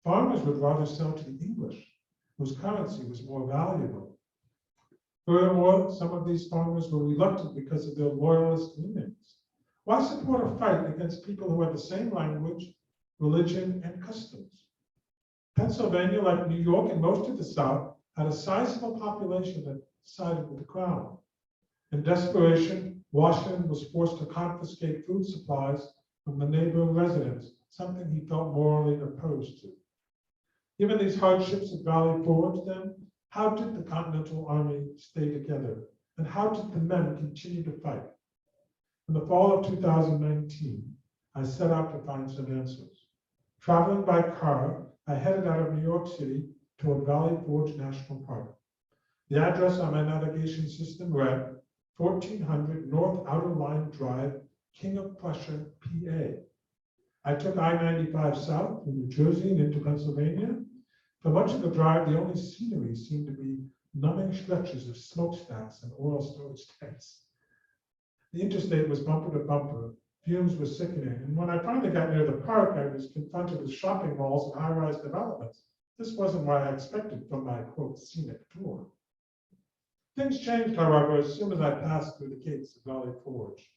Farmers would rather sell to the English, whose currency was more valuable. Furthermore, some of these farmers were reluctant because of their loyalist leanings. Why support a fight against people who had the same language, religion, and customs? Pennsylvania, like New York and most of the South, had a sizable population that sided with the crown. In desperation, Washington was forced to confiscate food supplies from the neighboring residents, something he felt morally opposed to. Given these hardships at Valley Forge, then, how did the Continental Army stay together? And how did the men continue to fight? In the fall of 2019, I set out to find some answers. Traveling by car, I headed out of New York City toward Valley Forge National Park. The address on my navigation system read 1400 North Outer Line Drive, King of Prussia, PA. I took I-95 south through New Jersey and into Pennsylvania. For much of the drive, the only scenery seemed to be numbing stretches of smokestacks and oil storage tanks. The interstate was bumper to bumper. Fumes were sickening. And when I finally got near the park, I was confronted with shopping malls and high-rise developments. This wasn't what I expected from my, quote, scenic tour. Things changed, however, as soon as I passed through the gates of Valley Forge.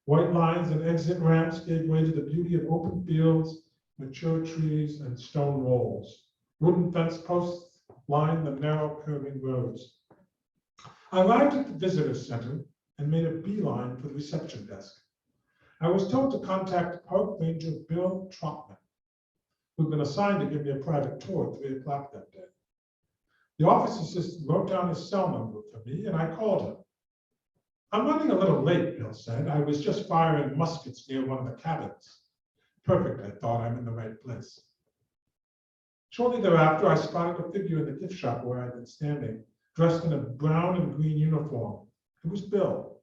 White lines and exit ramps gave way to the beauty of open fields, mature trees, and stone walls. Wooden fence posts lined the narrow curving roads. I arrived at the visitor center and made a beeline for the reception desk. I was told to contact Park Ranger Bill Trotman, who'd been assigned to give me a private tour at 3 o'clock that day. The office assistant wrote down his cell number for me, and I called him. I'm running a little late, Bill said. I was just firing muskets near one of the cabins. Perfect, I thought. I'm in the right place. Shortly thereafter, I spotted a figure in the gift shop where I'd been standing, dressed in a brown and green uniform. It was Bill,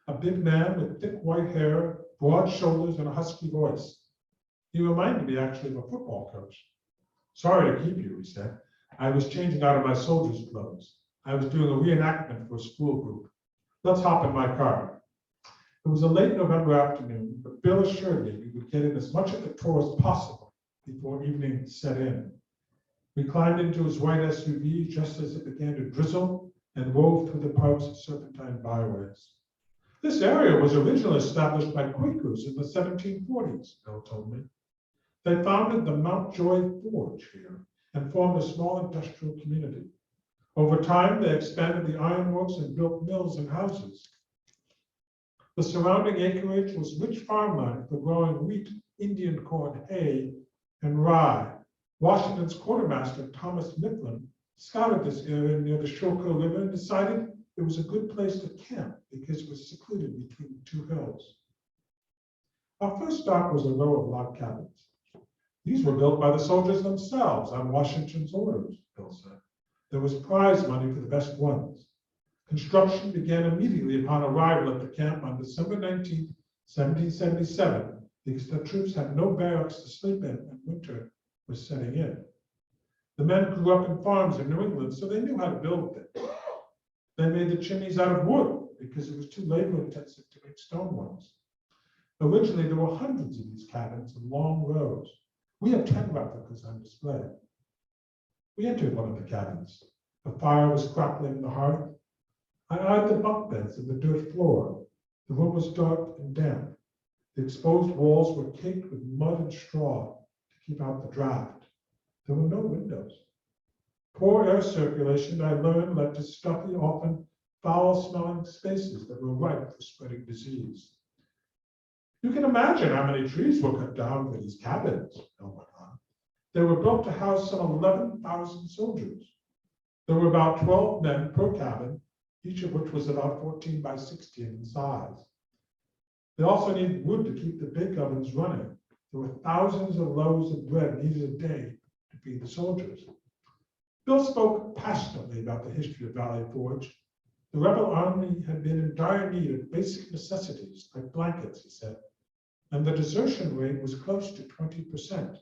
a big man with thick white hair, broad shoulders, and a husky voice. He reminded me actually of a football coach. Sorry to keep you, he said. I was changing out of my soldier's clothes. I was doing a reenactment for a school group. Let's hop in my car. It was a late November afternoon, but Bill assured me we would get in as much of the tour as possible before evening set in. We climbed into his white SUV just as it began to drizzle and wove through the park's serpentine byways. This area was originally established by Quakers in the 1740s, Bill told me. They founded the Mountjoy Forge here and formed a small industrial community. Over time, they expanded the ironworks and built mills and houses. The surrounding acreage was rich farmland for growing wheat, Indian corn, hay, and rye. Washington's quartermaster, Thomas Mifflin, scouted this area near the Chilko River and decided it was a good place to camp because it was secluded between 2 hills. Our first stop was a row of log cabins. These were built by the soldiers themselves on Washington's orders, Bill said. There was prize money for the best ones. Construction began immediately upon arrival at the camp on December 19, 1777, because the troops had no barracks to sleep in and winter was setting in. The men grew up in farms in New England, so they knew how to build things. They made the chimneys out of wood because it was too labor intensive to make stone ones. Originally, there were hundreds of these cabins in long rows. We have 10 replicas on display. We entered one of the cabins. A fire was crackling in the hearth. I eyed the bunk beds and the dirt floor. The room was dark and damp. The exposed walls were caked with mud and straw to keep out the draft. There were no windows. Poor air circulation, I learned, led to stuffy, often foul-smelling spaces that were ripe for spreading disease. You can imagine how many trees were cut down for these cabins, Bill went on. They were built to house some 11,000 soldiers. There were about 12 men per cabin, each of which was about 14 by 16 in size. They also needed wood to keep the big ovens running. There were thousands of loaves of bread needed a day to feed the soldiers. Bill spoke passionately about the history of Valley Forge. The rebel army had been in dire need of basic necessities like blankets, he said, and the desertion rate was close to 20%.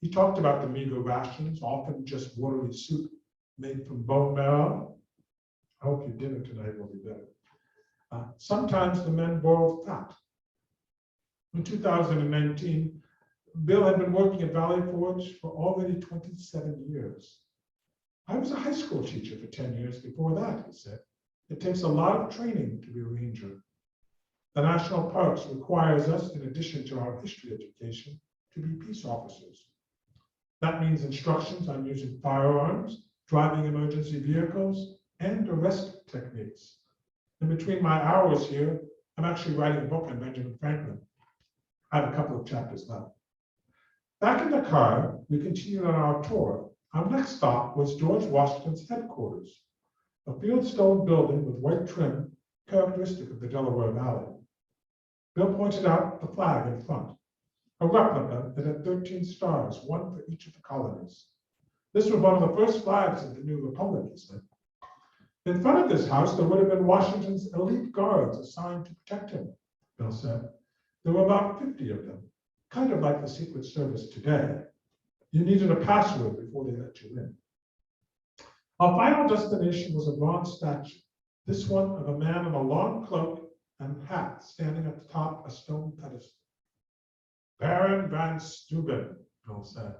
He talked about the meager rations, often just watery soup made from bone marrow. I hope your dinner tonight will be better. Sometimes the men borrowed fat. In 2019, Bill had been working at Valley Forge for already 27 years. I was a high school teacher for 10 years before that, he said. It takes a lot of training to be a ranger. The National Parks requires us, in addition to our history education, to be peace officers. That means instructions on using firearms, driving emergency vehicles, and arrest techniques. In between my hours here, I'm actually writing a book on Benjamin Franklin. I have a couple of chapters left. Back in the car, we continued on our tour. Our next stop was George Washington's headquarters, a fieldstone building with white trim, characteristic of the Delaware Valley. Bill pointed out the flag in front, a replica that had 13 stars, one for each of the colonies. This was one of the first flags of the new republic, he said. In front of this house, there would have been Washington's elite guards assigned to protect him, Bill said. There were about 50 of them, kind of like the Secret Service today. You needed a password before they let you in. Our final destination was a bronze statue, this one of a man in a long cloak and hat standing at the top of a stone pedestal. Baron van Steuben, Bill said.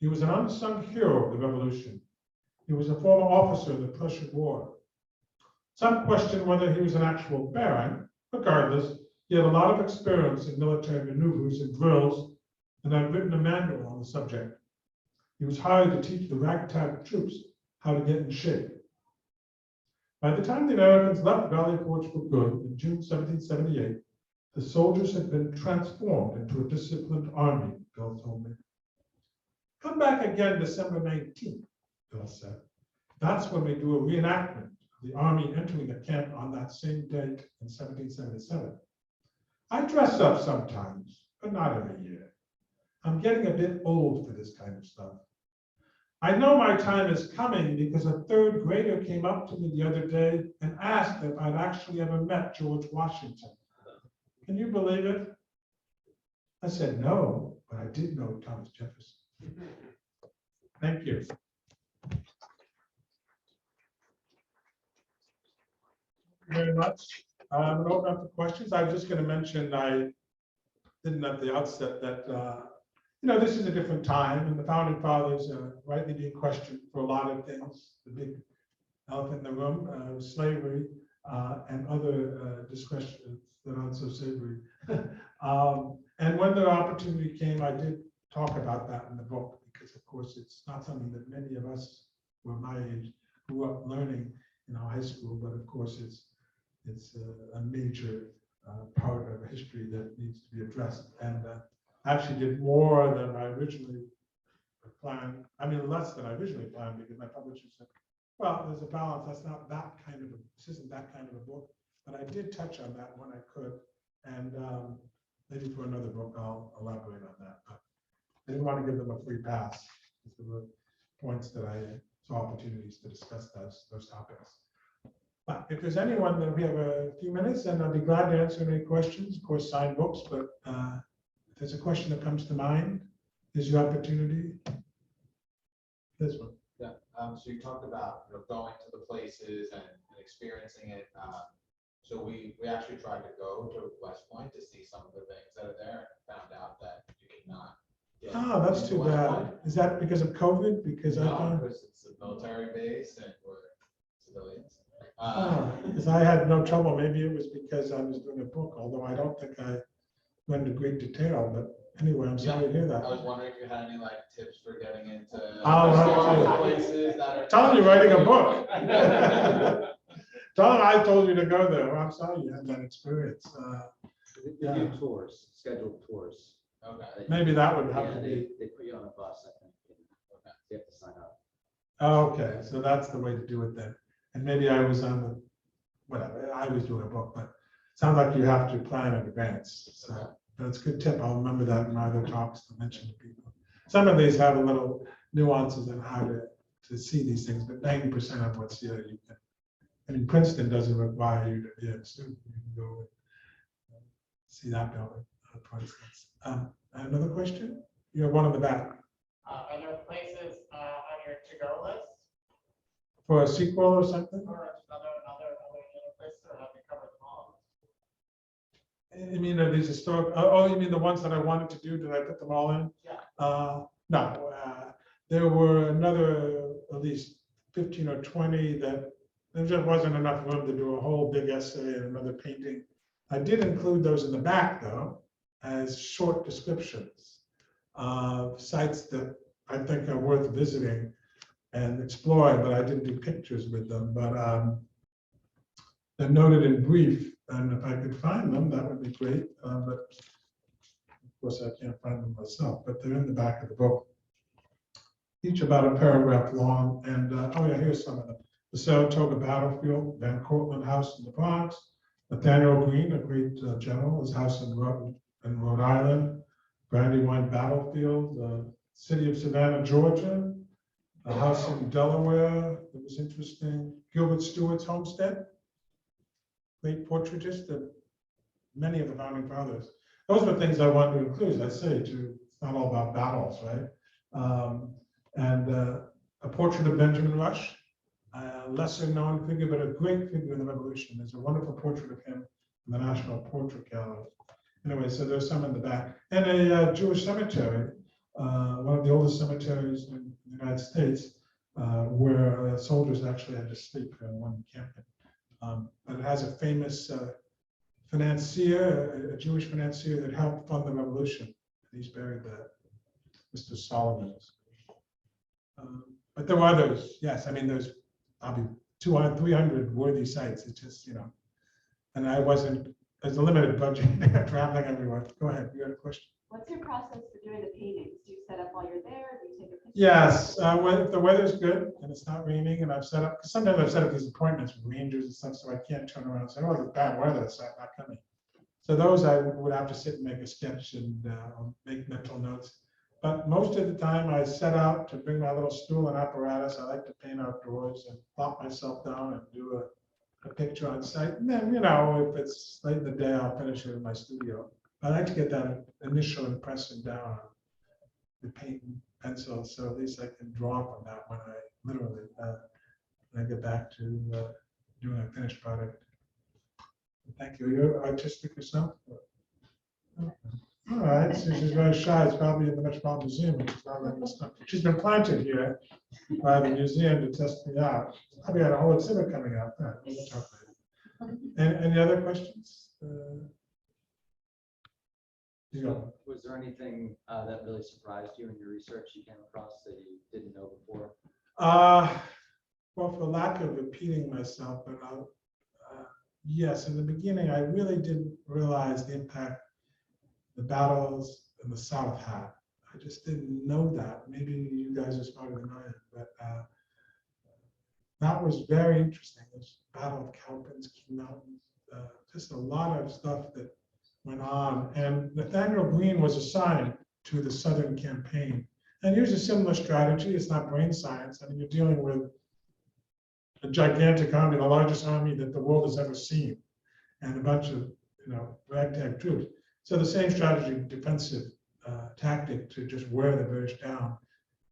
He was an unsung hero of the Revolution. He was a former officer in the Prussian War. Some question whether he was an actual baron. Regardless, He had a lot of experience in military maneuvers and drills, and had written a manual on the subject. He was hired to teach the ragtag troops how to get in shape. By the time the Americans left Valley Forge for good in June 1778, the soldiers had been transformed into a disciplined army, Bill told me. Come back again December 19th, Bill said. That's when we do a reenactment of the army entering the camp on that same date in 1777. I dress up sometimes, but not every year. I'm getting a bit old for this kind of stuff. I know my time is coming because a third grader came up to me the other day and asked if I'd actually ever met George Washington. Can you believe it? I said no, but I did know Thomas Jefferson. Thank you. Very much. I'm going to open up for questions. I was just going to mention, I didn't at the outset that, this is a different time, and the founding fathers are rightly being questioned for a lot of things. The big elephant in the room, slavery, and other discussions that aren't so savory. And when the opportunity came, I did talk about that in the book, because of course it's not something that many of us who are my age grew up learning in our high school, but of course it's a major part of history that needs to be addressed. And actually did more than I originally planned. I mean, less than I originally planned, because my publisher said, well, there's a balance. That's not that kind of this isn't that kind of a book. But I did touch on that when I could. And maybe for another book, I'll elaborate on that. But I didn't want to give them a free pass. There were points that I saw opportunities to discuss those topics. But if there's anyone, then we have a few minutes, and I'll be glad to answer any questions. Of course, signed books, but if there's a question that comes to mind, is your opportunity. This one. Yeah. So you talked about going to the places and experiencing it. So we actually tried to go to West Point to see some of the things that are there, and found out that you cannot. Oh, that's too bad. Is that because of COVID? Because because it's a military base and we're civilians. Because I had no trouble. Maybe it was because I was doing a book, although I don't think I went into great detail. But anyway, I'm sorry to hear that. I was wondering if you had any tips for getting into places that are. Tell him you're writing a book. Tell him I told you to go there. Well, I'm sorry you had that experience. They do tours, scheduled tours. Okay. Maybe that would have to be. They put you on a bus, I think. Okay. You have to sign up. Okay, so that's the way to do it then. And maybe I was on the, whatever, I was doing a book, but it sounds like you have to plan in advance. So that's a good tip. I'll remember that in my other talks to mention to people. Some of these have a little nuances on how to see these things, but 90% of what's here, you can. I mean, Princeton doesn't require you to be a student. You can go and see that building, for instance. Another question? You have one in the back. Are there places on your to-go list For a sequel or something? or other places, or have you covered them all? You mean are these historic? Oh, you mean the ones that I wanted to do? Did I put them all in? Yeah. No. There were another at least 15 or 20 that there just wasn't enough room to do a whole big essay and another painting. I did include those in the back though, as short descriptions of sites that I think are worth visiting and exploring, but I didn't do pictures with them. But they're noted in brief, and if I could find them, that would be great. But of course, I can't find them myself, but they're in the back of the book, each about a paragraph long. And oh yeah, here's some of them. The Saratoga Battlefield, Van Cortlandt House in the Bronx, Nathaniel Greene, a great general, his house in Rhode Island, Brandywine Battlefield, the city of Savannah, Georgia, a house in Delaware that was interesting, Gilbert Stuart's homestead, great portraitist of many of the founding fathers. Those were things I wanted to include, as I say, it's not all about battles, right? And a portrait of Benjamin Rush, a lesser known figure, but a great figure in the Revolution. There's a wonderful portrait of him in the National Portrait Gallery. Anyway, so there's some in the back. And a Jewish cemetery, one of the oldest cemeteries in the United States, where soldiers actually had to sleep in one encampment. But it has a famous financier, a Jewish financier that helped fund the revolution. He's buried there, Mr. Solomon. But there were others, yes. I mean, there's probably 200, 300 worthy sites. It's just, and I wasn't, there's a limited budget, traveling everywhere. Go ahead, you had a question? What's your process for doing the paintings? Do you set up while you're there? Do you take a picture? Yes, when the weather's good and it's not raining and I've set up, because sometimes I've set up these appointments with rangers and stuff, so I can't turn around and say, oh, it's bad weather, so I'm not coming. So those I would have to sit and make a sketch and make mental notes. But most of the time I set out to bring my little stool and apparatus. I like to paint outdoors and plop myself down and do a picture on site. And then, if it's late in the day, I'll finish it in my studio. I like to get that initial impression down on the paint and pencil, so at least I can draw from that when I literally when I get back to doing a finished product. Thank you. You're artistic yourself? All right, so she's very shy. It's probably in the Metropolitan Museum. It's not letting us know. She's been planted here by the museum to test me out. Probably got a whole exhibit coming up. Any other questions? Was there anything that really surprised you in your research you came across that you didn't know before? Well, for lack of repeating myself, but yes, in the beginning, I really didn't realize the impact the battles in the South had. I just didn't know that. Maybe you guys are smarter than I am, but that was very interesting. This Battle of Cowpens, King Mountains, just a lot of stuff that went on. And Nathaniel Greene was assigned to the Southern campaign and used a similar strategy. It's not brain science. I mean, you're dealing with a gigantic army, the largest army that the world has ever seen, and a bunch of ragtag troops. So the same strategy, defensive tactic to just wear the British down.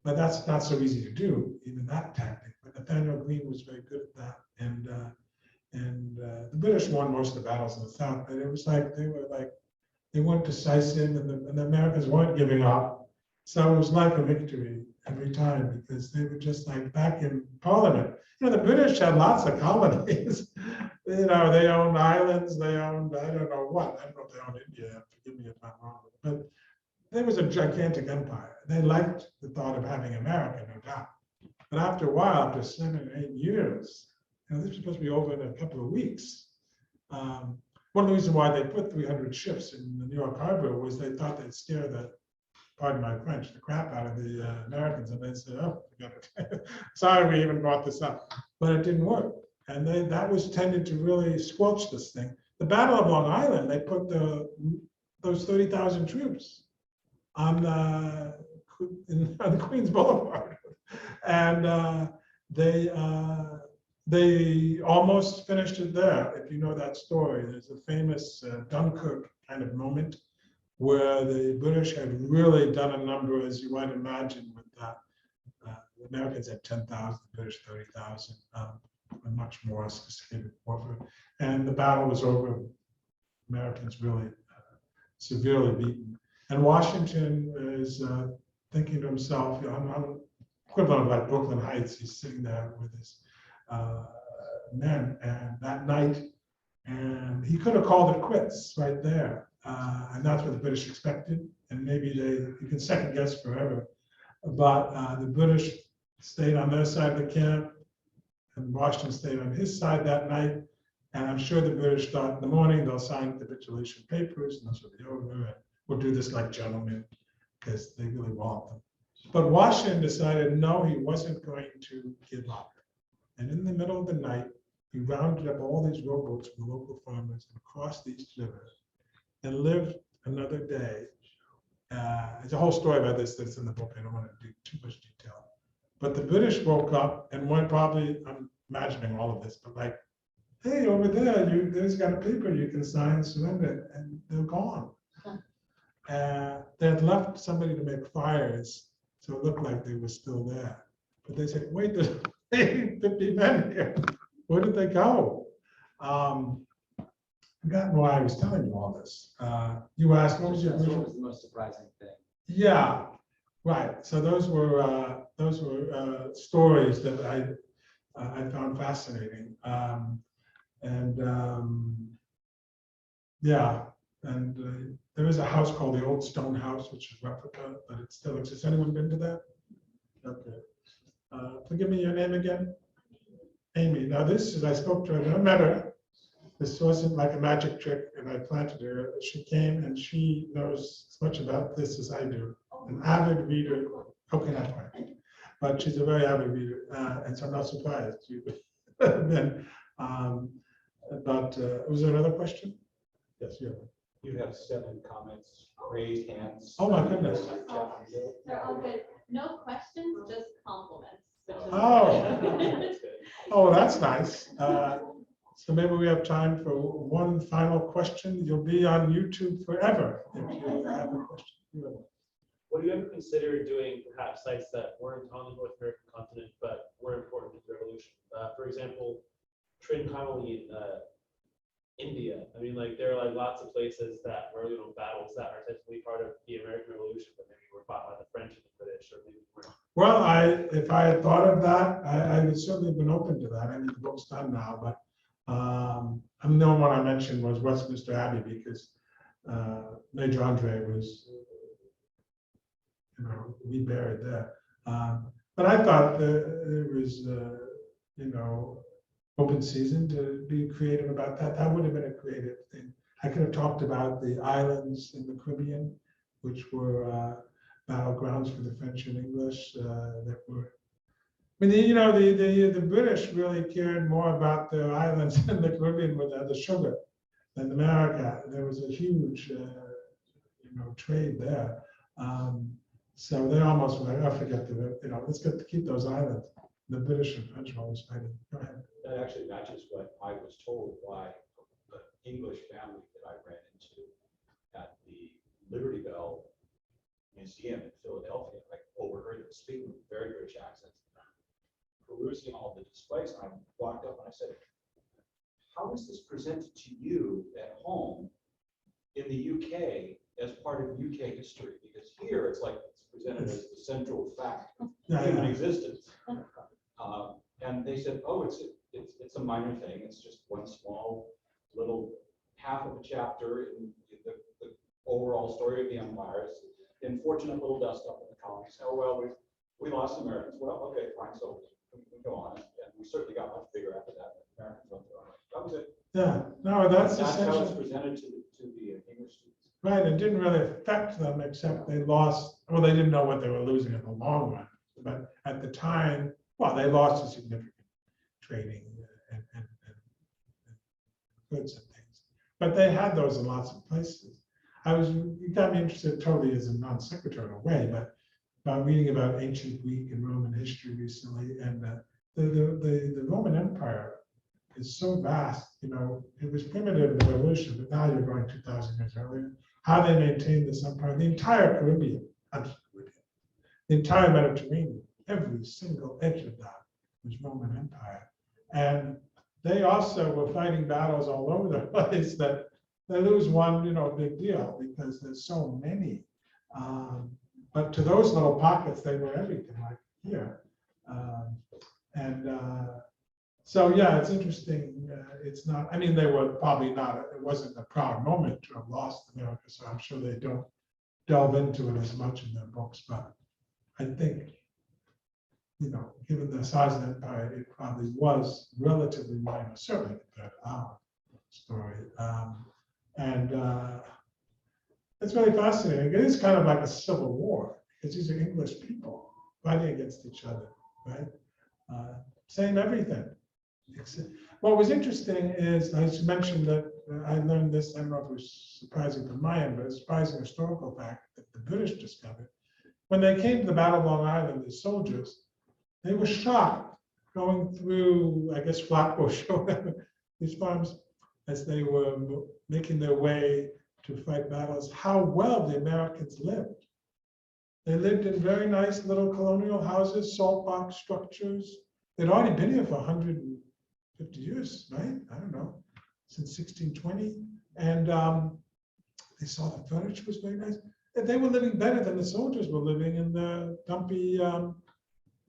But that's not so easy to do, even that tactic. But Nathaniel Greene was very good at that. And the British won most of the battles in the South, but it was like they weren't decisive, and the Americans weren't giving up. So it was like a victory every time, because they were just like back in Parliament. The British had lots of colonies. They owned islands, they owned, I don't know what. I don't know if they owned India, forgive me if I'm wrong. But there was a gigantic empire. They liked the thought of having America, no doubt. But after a while, after 7 or 8 years, this was supposed to be over in a couple of weeks. One of the reasons why they put 300 ships in the New York Harbor was they thought they'd scare the, pardon my French, the crap out of the Americans. And they'd say, oh, forget it. Sorry we even brought this up. But it didn't work. And that was tended to really squelch this thing. The Battle of Long Island, they put those 30,000 troops on the Queens Boulevard. And they almost finished it there. If you know that story, there's a famous Dunkirk kind of moment where the British had really done a number, as you might imagine, with that. The Americans had 10,000, the British 30,000, a much more sophisticated warfare. And the battle was over. Americans really severely beaten. And Washington is thinking to himself, I'm equivalent of like Brooklyn Heights. He's sitting there with his men, and that night, and he could have called it quits right there. And that's what the British expected. And maybe you can second guess forever. But the British stayed on their side of the camp, and Washington stayed on his side that night. And I'm sure the British thought in the morning they'll sign capitulation papers, and this will be over, and we'll do this like gentlemen, because they really want them. But Washington decided no, he wasn't going to give up. And in the middle of the night, he rounded up all these rowboats from the local farmers and crossed the East River and lived another day. There's a whole story about this that's in the book. I don't want to do too much detail. But the British woke up and one probably, I'm imagining all of this, but like, hey, over there, there's got a paper you can sign, surrender it, and they're gone. They had left somebody to make fires, so it looked like they were still there. But they said, wait, there's 50 men here. Where did they go? Forgotten why I was telling you all this. You asked, what was What was the most surprising thing? Yeah, right. So those were stories that I found fascinating. Yeah, and there is a house called the Old Stone House, which is replica, but it still exists. Anyone been to that? Okay. Forgive me, your name again? Amy. Now this is, I spoke to her, I met her. This wasn't like a magic trick, and I planted her. She came and she knows as much about this as I do. An avid reader. Okay, not quite. But she's a very avid reader, and so I'm not surprised. Then, was there another question? Yes, you have one. You have 7 comments, raised hands. Oh, my goodness. They're all good. No questions, just compliments. which is Oh. good. Oh, that's nice. So maybe we have time for one final question. You'll be on YouTube forever if you have a question. You have one. Would you ever consider doing perhaps sites that weren't on the North American continent, but were important to the revolution? For example, Trincomalee in India. I mean, like there are like lots of places that were, you know, battles that are technically part of the American Revolution, but maybe were fought by the French and the British, or maybe weren't. Well, if I had thought of that, I would certainly have been open to that. I mean, the book's done now, but the only one I mentioned was Westminster Abbey because Major Andre was, reburied there. But I thought that it was, open season to be creative about that. That would have been a creative thing. I could have talked about the islands in the Caribbean, which were battlegrounds for the French and English that were. I mean, the British really cared more about the islands in the Caribbean with the sugar than America. There was a huge, trade there. So they almost were like, I forget let's keep those islands. The British and French were always fighting. Go ahead. That actually matches what I was told by the English family that I ran into at the Liberty Bell Museum in Philadelphia. I overheard them speaking with very British accents, perusing all the displays. And I walked up and I said, how is this presented to you at home in the UK as part of UK history? Because here it's like it's presented as the central fact of human existence. And they said, oh, it's a minor thing. It's just one small little half of a chapter in the overall story of the empire. It's the unfortunate little dust up in the colonies. Oh, well, we lost Americans. Well, okay, fine. So we go on. And we certainly got much bigger after that. Americans went through. That was it. Yeah, no, that's how it's essentially presented to the English students. right. It didn't really affect them except they lost. Well, they didn't know what they were losing in the long run, but at the time, well, they lost a significant trading and goods and things. But they had those in lots of places. You got me interested totally as a non sequitur in a way, but about reading about ancient Greek and Roman history recently, and the Roman Empire is so vast. It was primitive in the Revolution, but now you're going 2,000 years earlier. How they maintained this empire, the entire Caribbean, the entire Mediterranean, every single edge of that was Roman Empire. And they also were fighting battles all over the place that they lose one, big deal because there's so many. But to those little pockets, they were everything like here. So, yeah, it's interesting. It's not, I mean, they were probably not, it wasn't a proud moment to have lost America. So I'm sure they don't delve into it as much in their books. But I think, given the size of the empire, it probably was relatively minor, certainly compared to our story. It's really fascinating. It is kind of like a civil war because these are English people fighting against each other, right? Same everything. What was interesting is, I mentioned that I learned this, I don't know if it was surprising from my end, but it's a surprising historical fact that the British discovered. When they came to the Battle of Long Island, the soldiers, they were shocked going through, I guess, Flatbush or whatever, these farms, as they were making their way to fight battles, how well the Americans lived. They lived in very nice little colonial houses, salt box structures. They'd already been here for 150 years, right? I don't know, since 1620. And they saw the furniture was very nice. They were living better than the soldiers were living in the dumpy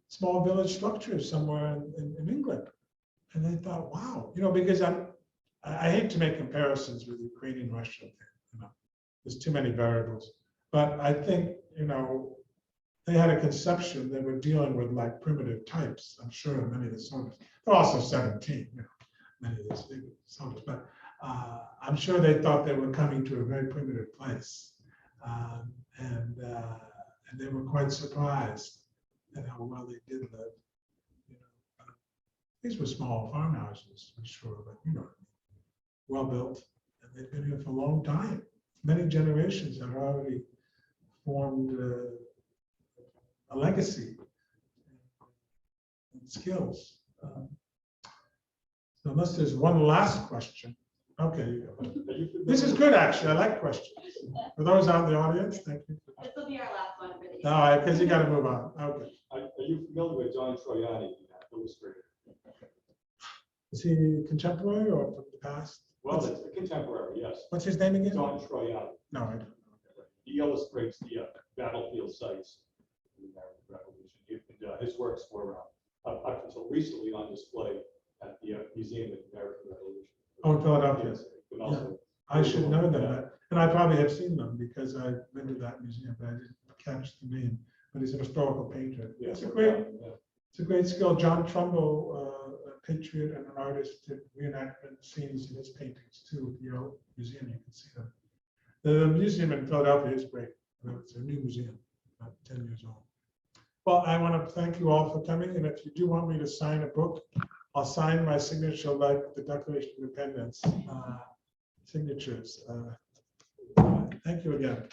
small village structures somewhere in England. And they thought, wow, because I hate to make comparisons with Ukraine and Russia. You know, there's too many variables. But I think, you know, they had a conception that we're dealing with like primitive types. I'm sure in many of the soldiers, there are also 17, you know, many of these big soldiers, but I'm sure they thought they were coming to a very primitive place. And they were quite surprised at how well they did live. You know, these were small farmhouses, for sure, but you know, well built, and they've been here for a long time. Many generations have already formed a legacy and skills. So unless there's one last question, okay. This is good, actually. I like questions. For those out in the audience, thank you. This will be our last one for the day. No, because you got to move on. Okay. Are you familiar with Don Troiani, illustrator? Is he contemporary or from the past? Well, it's a contemporary, yes. What's his name again? Don Troiani. No, I don't. He illustrates the battlefield sites in the American Revolution. His works were up until recently on display at the Museum of the American Revolution. Oh, in Philadelphia. Yes, but also- I should know that. And I probably have seen them because I've been to that museum, but I didn't catch the name. But he's a historical painter. Yeah, It's yeah. a great skill. John Trumbull, a patriot and an artist, did reenactment scenes in his paintings too. At the Yale Museum, you can see them. The museum in Philadelphia is great. It's a new museum, about 10 years old. Well, I want to thank you all for coming. And if you do want me to sign a book, I'll sign my signature like the Declaration of Independence signatures. Thank you again.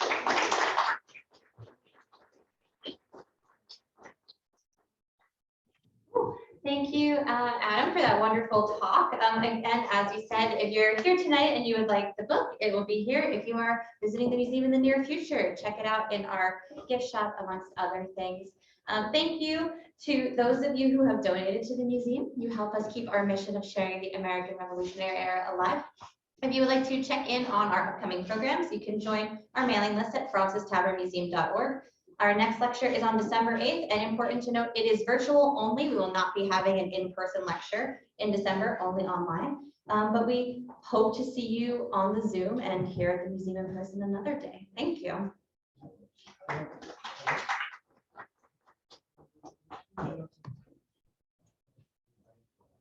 Thank you, Adam, for that wonderful talk. And as you said, if you're here tonight and you would like the book, it will be here. If you are visiting the museum in the near future, check it out in our gift shop, amongst other things. Thank you to those of you who have donated to the museum. You help us keep our mission of sharing the American Revolutionary era alive. If you would like to check in on our upcoming programs, you can join our mailing list at frauncestavernmuseum.org. Our next lecture is on December 8th, and important to note, it is virtual only. We will not be having an in-person lecture in December, only online. But we hope to see you on the Zoom and here at the museum in person another day. Thank you.